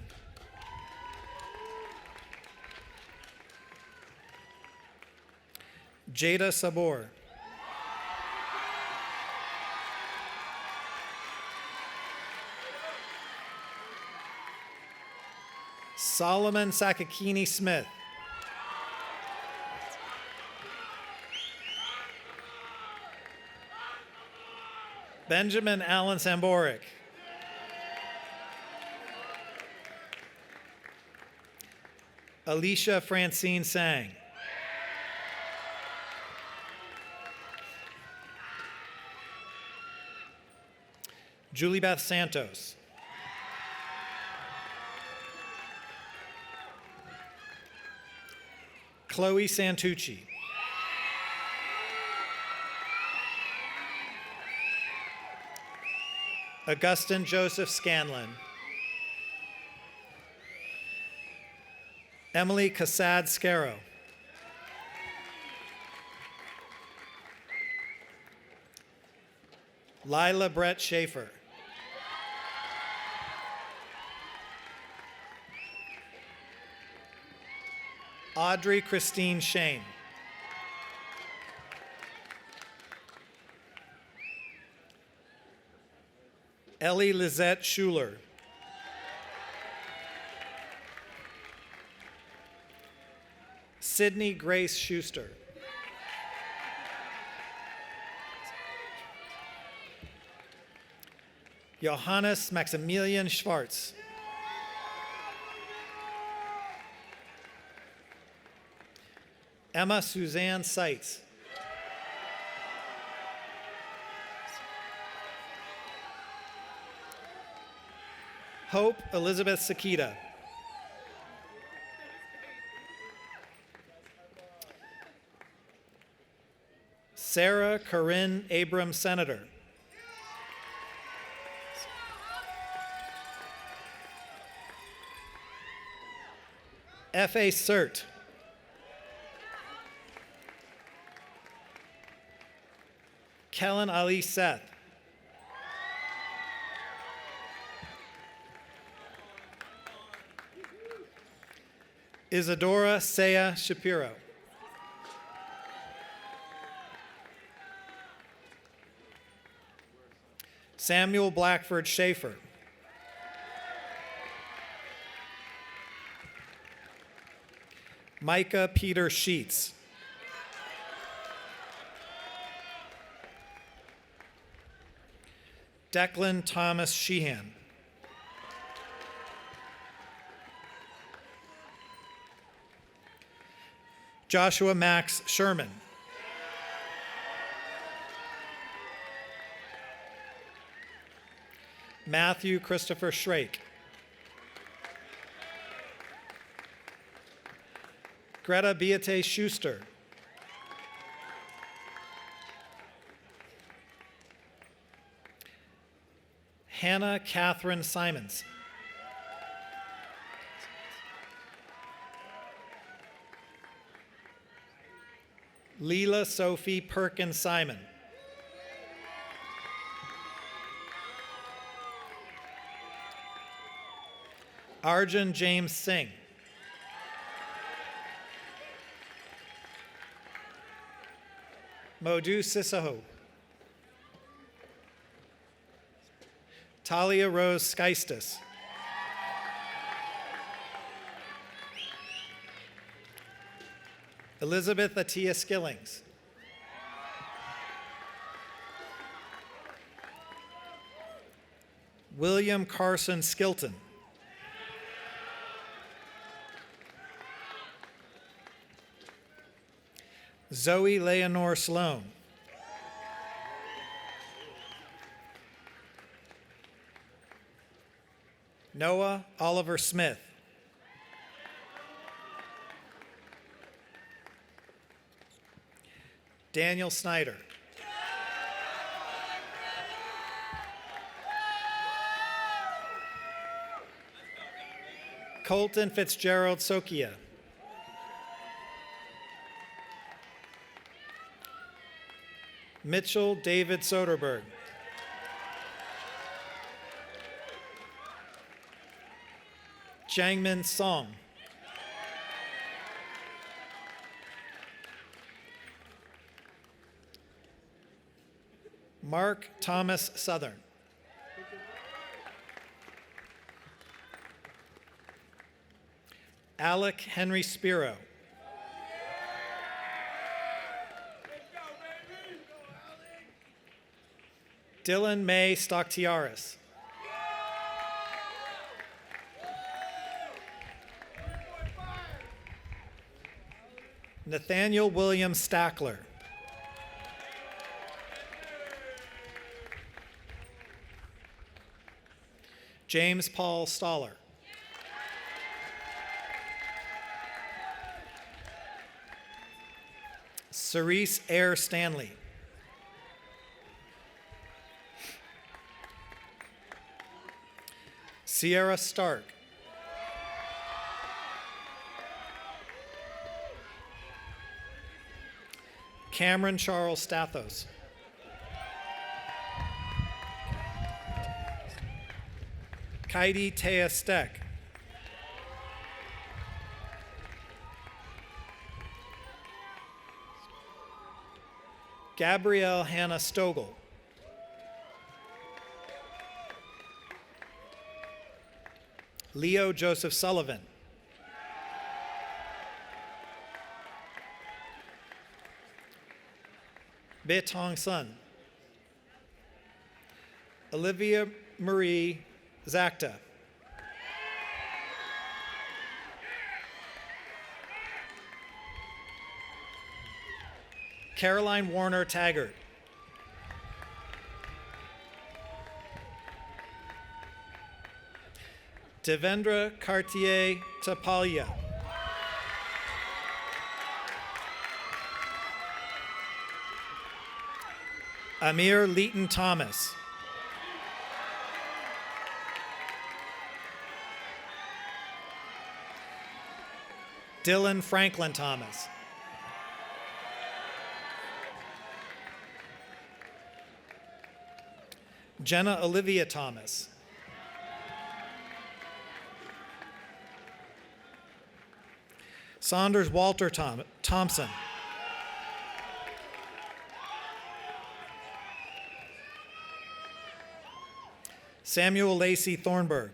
Jada Sabor. Solomon Sakakini Smith. Benjamin Allen Samboric. Alicia Francine Sang. Julie Beth Santos. Chloe Santucci. Augustin Joseph Scanlon. Emily Cassad Scarrow. Lila Brett Schaefer. Audrey Christine Shane. Ellie Lizette Schuler. Sydney Grace Schuster. Johannes Maximilian Schwartz. Emma Suzanne Seitz. Hope Elizabeth Sakita. Sarah Corinne Abram Senator. F.A. Cert. Kellen Ali Seth. Isadora Saya Shapiro. Samuel Blackford Schaefer. Micah Peter Sheets. Declan Thomas Sheehan. Joshua Max Sherman. Matthew Christopher Shrake. Greta Beate Schuster. Hannah Catherine Simons. Leela Sophie Perkins Simon. Arjun James Singh. Modhu Sisaho. Talia Rose Skeistis. Elizabeth Atia Skillings. William Carson Skilton. Zoe Leonore Sloan. Noah Oliver Smith. Daniel Snyder. Colton Fitzgerald Sokia. Mitchell David Soderberg. Jiangmin Song. Mark Thomas Southern. Alec Henry Spiro. Dylan May Stocktiaris. Nathaniel William Stackler. James Paul Stoller. Cerise Air Stanley. Sierra Stark. Cameron Charles Stathos. Kaidi Tea Steck. Gabrielle Hannah Stogel. Leo Joseph Sullivan. Bit Hong Sun. Olivia Marie Zakta. Caroline Warner Taggart. Devendra Cartier Tapalia. Amir Leeton Thomas. Dylan Franklin Thomas. Jenna Olivia Thomas. Saunders Walter Thompson. Samuel Lacey Thornburg.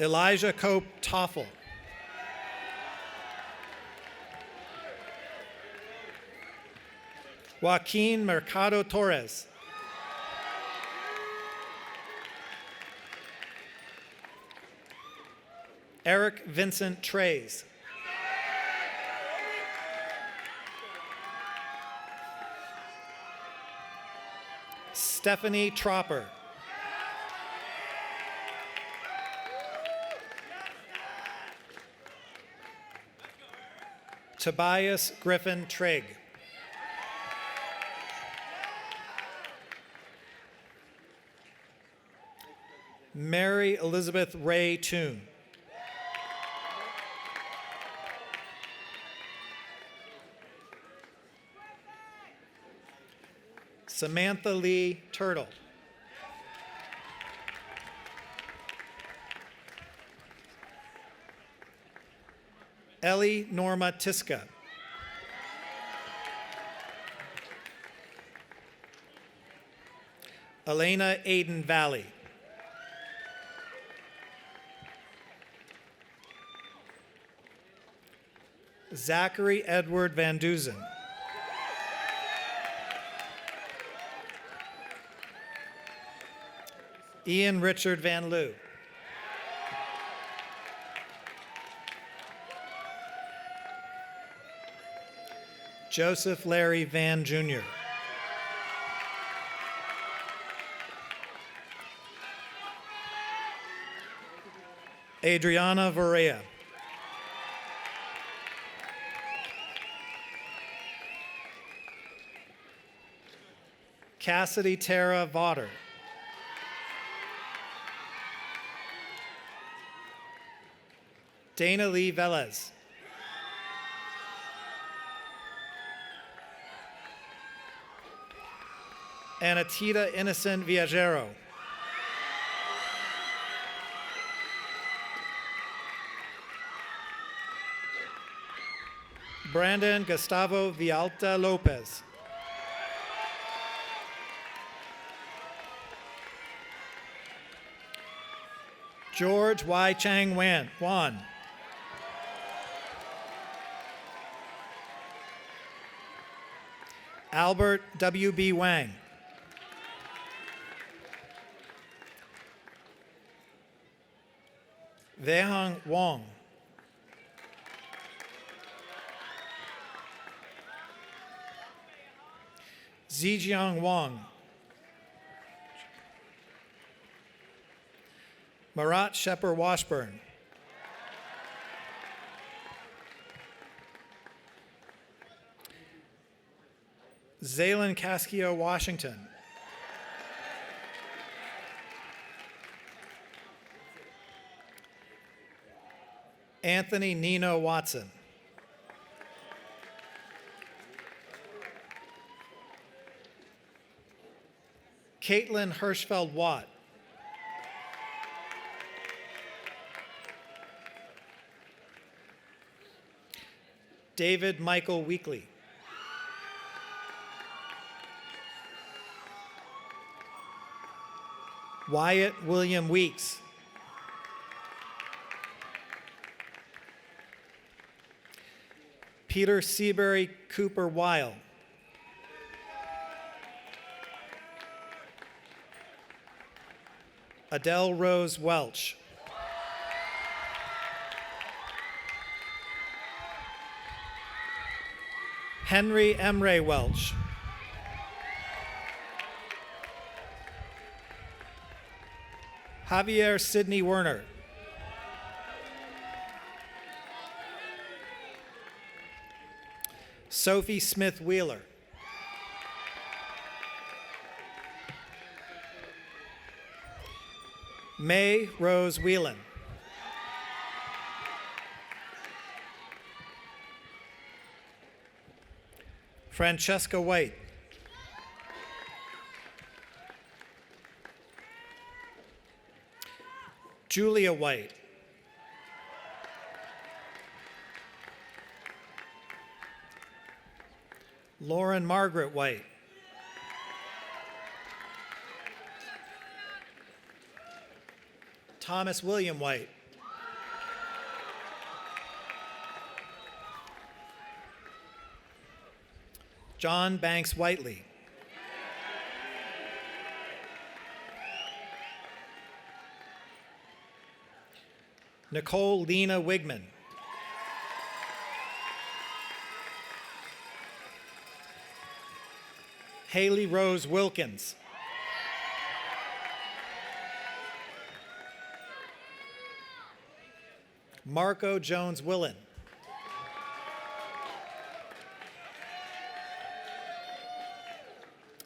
Elijah Cope Toffel. Joaquin Mercado Torres. Eric Vincent Trays. Stephanie Tropper. Tobias Griffin Trigg. Mary Elizabeth Ray Toon. Samantha Lee Turtle. Ellie Norma Tiska. Elena Aiden Valley. Zachary Edward Van Duzen. Ian Richard Van Loo. Joseph Larry Van Jr. Adriana Varela. Cassidy Tara Vaughter. Dana Lee Velez. Anatita Innocent Viajero. Brandon Gustavo Vialta Lopez. George Y. Chang Wan. Albert W.B. Wang. Wehang Wong. Zijiang Wang. Marat Shepper Washburn. Zaylin Cascio Washington. Anthony Nino Watson. Caitlin Hirschfeld Watt. David Michael Weekly. Wyatt William Weeks. Peter Seabury Cooper Weil. Adele Rose Welch. Henry Emre Welch. Javier Sidney Werner. Sophie Smith Wheeler. May Rose Whelan. Francesca White. Julia White. Lauren Margaret White. Thomas William White. John Banks Whiteley. Nicole Lena Wigman. Haley Rose Wilkins. Marco Jones Willen.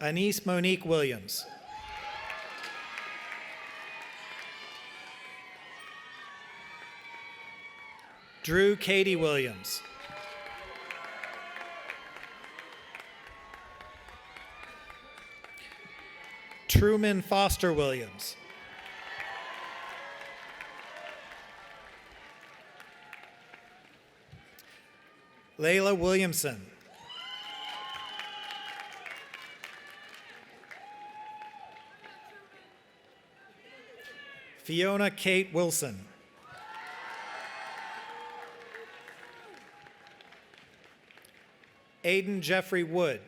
Anise Monique Williams. Drew Katie Williams. Truman Foster Williams. Layla Williamson. Fiona Kate Wilson. Aiden Jeffrey Wood.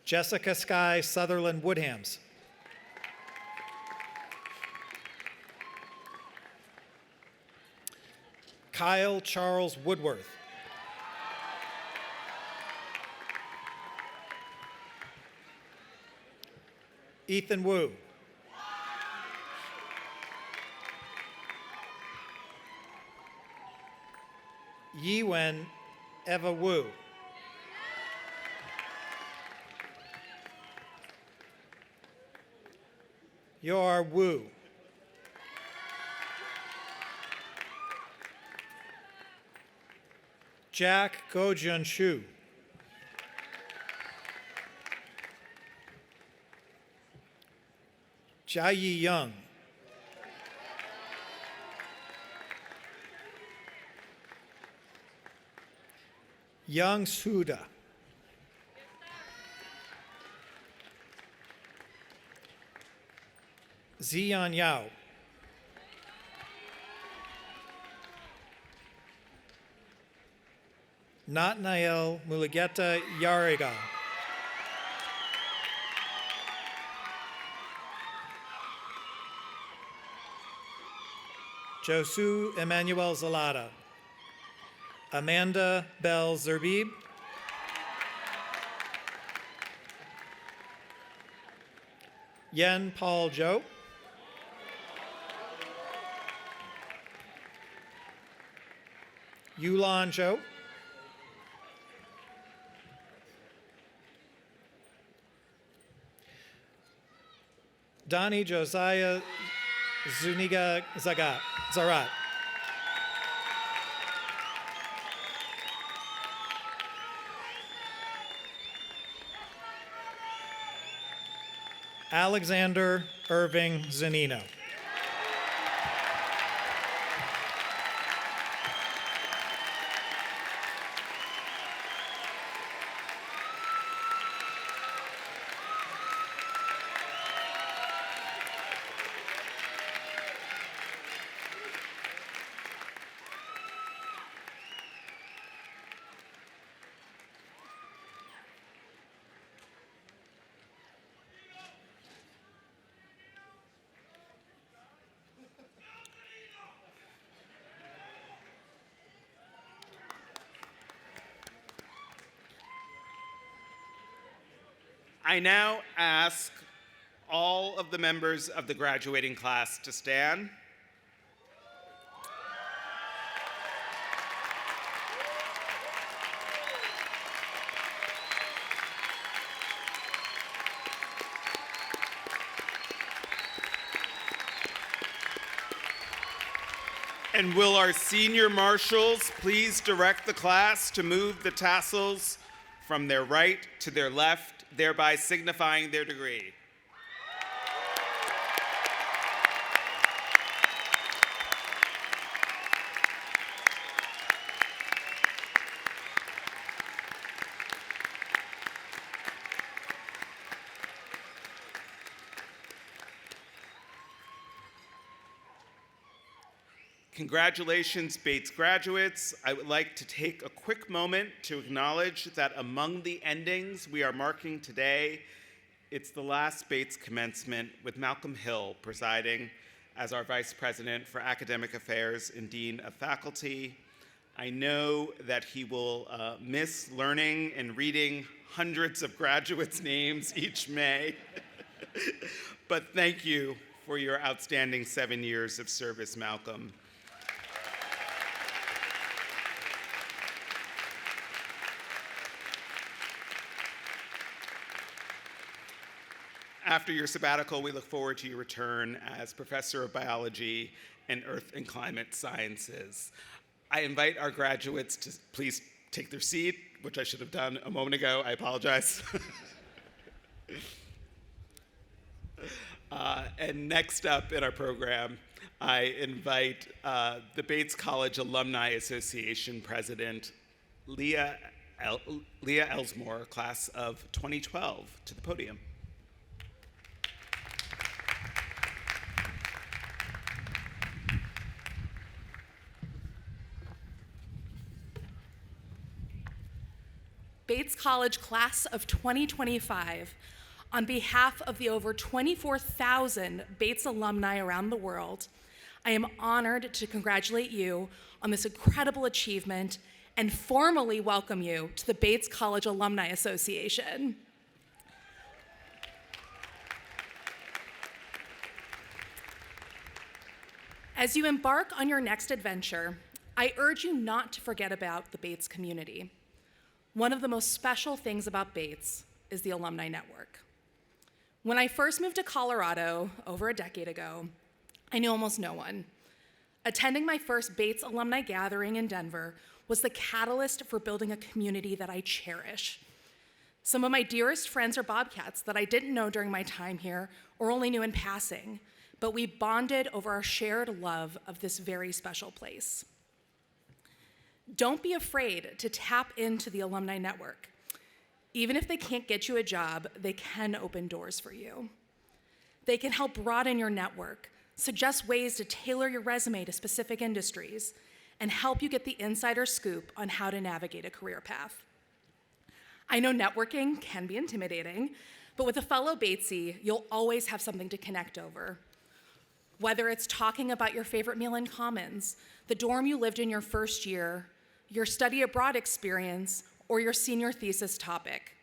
Jessica Sky Sutherland Woodhams. Kyle Charles Woodworth. Ethan Wu. Yiwen Eva Wu. Yor Wu. Jack Gojun Shu. Jiayi Young. Young Suda. Ziyan Yao. Natnael Mulugeta Yariga. Josu Emmanuel Zalata. Amanda Bell Zerbib. Yen Paul Zhou. Yulan Zhou. Donnie Josiah Zuniga Zarat. Alexander Irving Zanino. I now ask all of the members of the graduating class to stand. And will our senior marshals please direct the class to move the tassels from their right to their left, thereby signifying their degree. Congratulations, Bates graduates. I would like to take a quick moment to acknowledge that among the endings we are marking today, it's the last Bates commencement with Malcolm Hill presiding as our Vice President for Academic Affairs and Dean of Faculty. I know that he will miss learning and reading hundreds of graduates' names each May. But thank you for your outstanding 7 years of service, Malcolm. After your sabbatical, we look forward to your return as Professor of Biology and Earth and Climate Sciences. I invite our graduates to please take their seat, which I should have done a moment ago. I apologize. And next up in our program, I invite the Bates College Alumni Association President, Leah Elsmore, class of 2012, to the podium. Bates College class of 2025, on behalf of the over 24,000 Bates alumni around the world, I am honored to congratulate you on this incredible achievement and formally welcome you to the Bates College Alumni Association. As you embark on your next adventure, I urge you not to forget about the Bates community. One of the most special things about Bates is the alumni network. When I first moved to Colorado over a decade ago, I knew almost no one. Attending my first Bates alumni gathering in Denver was the catalyst for building a community that I cherish. Some of my dearest friends are Bobcats that I didn't know during my time here or only knew in passing, but we bonded over our shared love of this very special place. Don't be afraid to tap into the alumni network. Even if they can't get you a job, they can open doors for you. They can help broaden your network, suggest ways to tailor your resume to specific industries, and help you get the insider scoop on how to navigate a career path. I know networking can be intimidating, but with a fellow Batesy, you'll always have something to connect over. Whether it's talking about your favorite meal in Commons, the dorm you lived in your first year, your study abroad experience, or your senior thesis topic.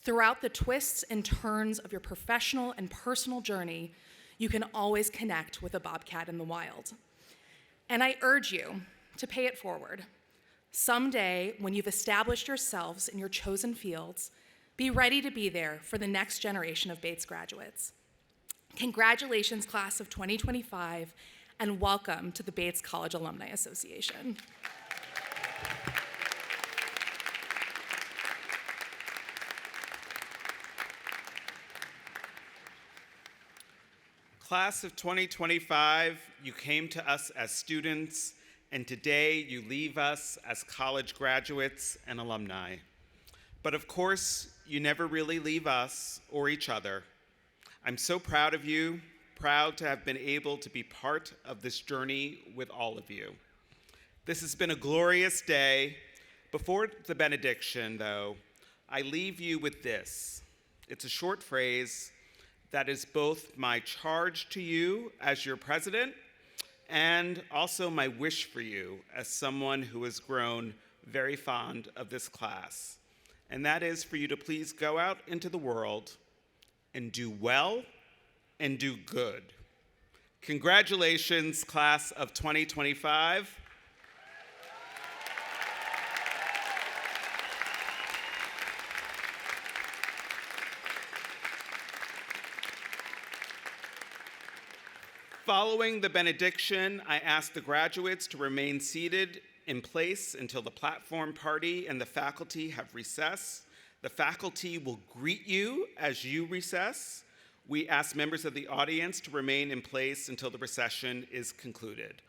Throughout the twists and turns of your professional and personal journey, you can always connect with a Bobcat in the wild. And I urge you to pay it forward. Someday, when you've established yourselves in your chosen fields, be ready to be there for the next generation of Bates graduates. Congratulations, class of 2025, and welcome to the Bates College Alumni Association. Class of 2025, you came to us as students, and today you leave us as college graduates and alumni. But of course, you never really leave us or each other. I'm so proud of you, proud to have been able to be part of this journey with all of you. This has been a glorious day. Before the benediction, though, I leave you with this. It's a short phrase that is both my charge to you as your president and also my wish for you as someone who has grown very fond of this class. And that is for you to please go out into the world and do well and do good. Congratulations, class of 2025. Following the benediction, I ask the graduates to remain seated in place until the platform party and the faculty have recessed. The faculty will greet you as you recess. We ask members of the audience to remain in place until the recession is concluded.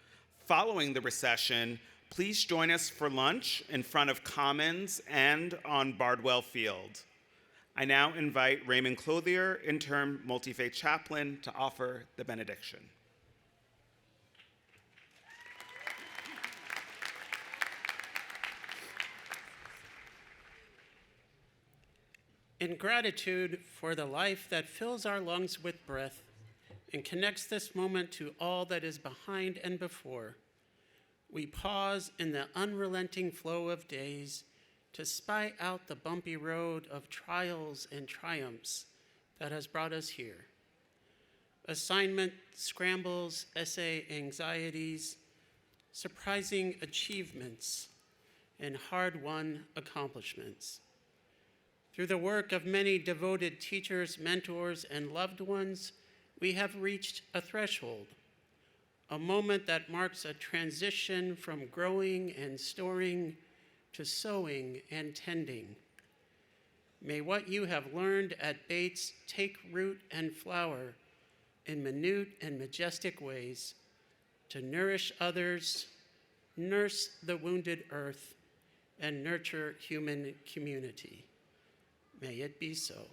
Following the recession, please join us for lunch in front of Commons and on Bardwell Field. I now invite Raymond Clothier, interim multi-faith chaplain, to offer the benediction. In gratitude for the life that fills our lungs with breath and connects this moment to all that is behind and before, we pause in the unrelenting flow of days to spy out the bumpy road of trials and triumphs that has brought us here. Assignment scrambles, essay anxieties, surprising achievements, and hard-won accomplishments. Through the work of many devoted teachers, mentors, and loved ones, we have reached a threshold, a moment that marks a transition from growing and storing to sowing and tending. May what you have learned at Bates take root and flower in minute and majestic ways to nourish others, nurse the wounded earth, and nurture human community. May it be so.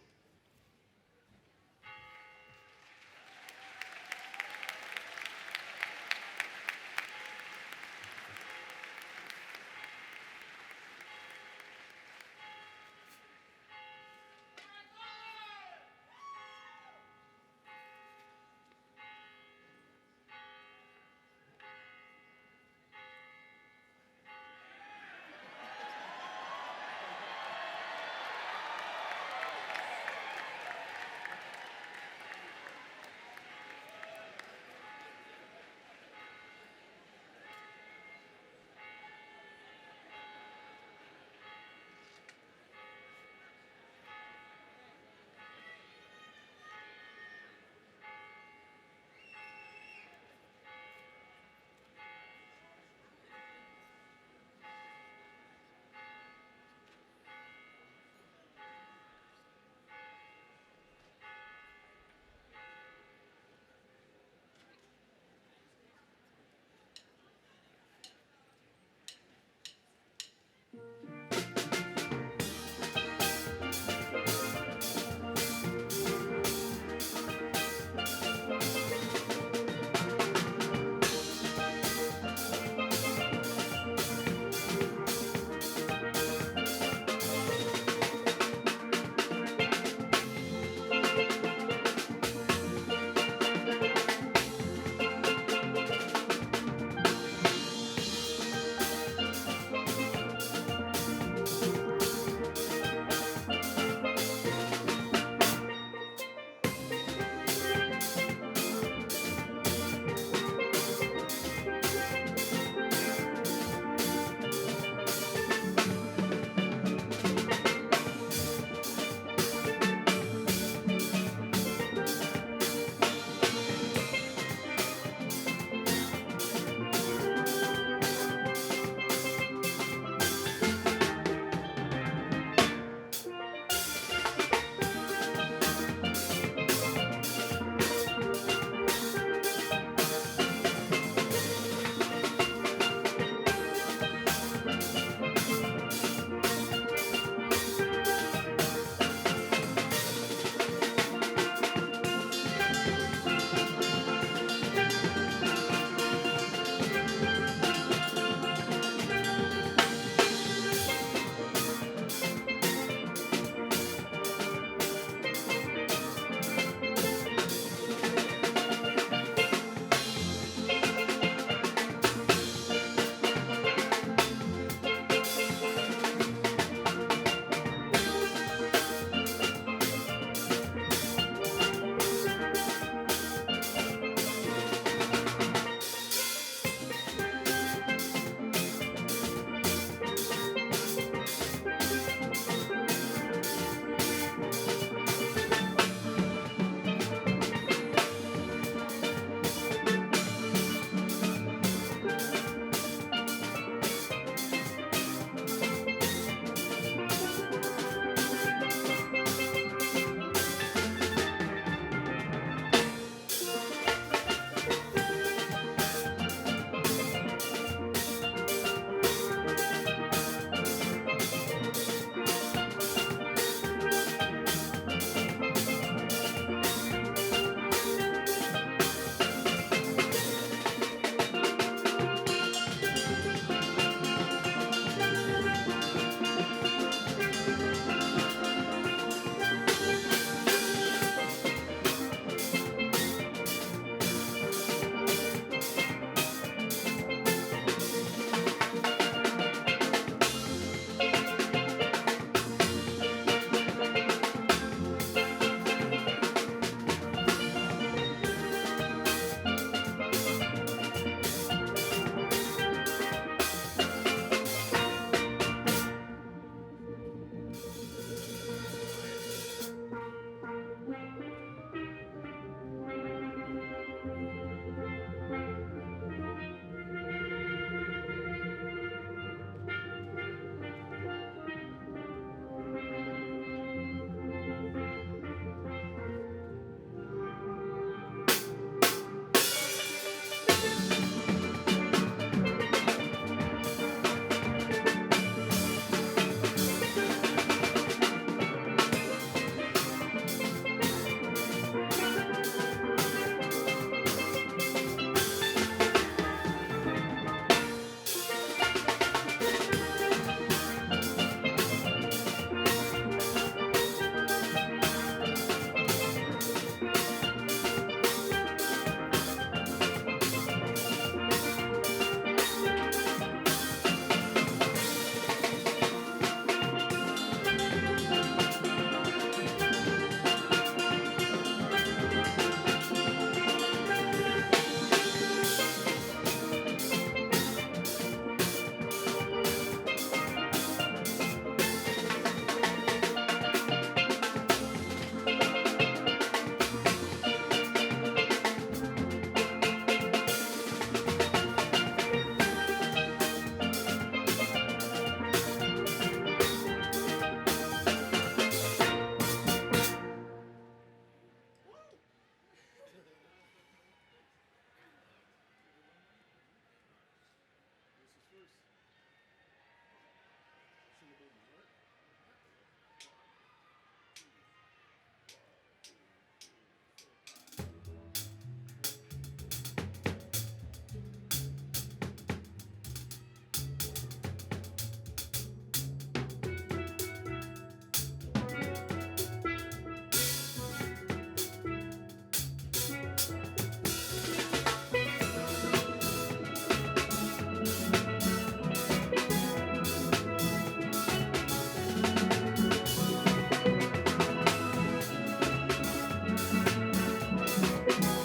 you.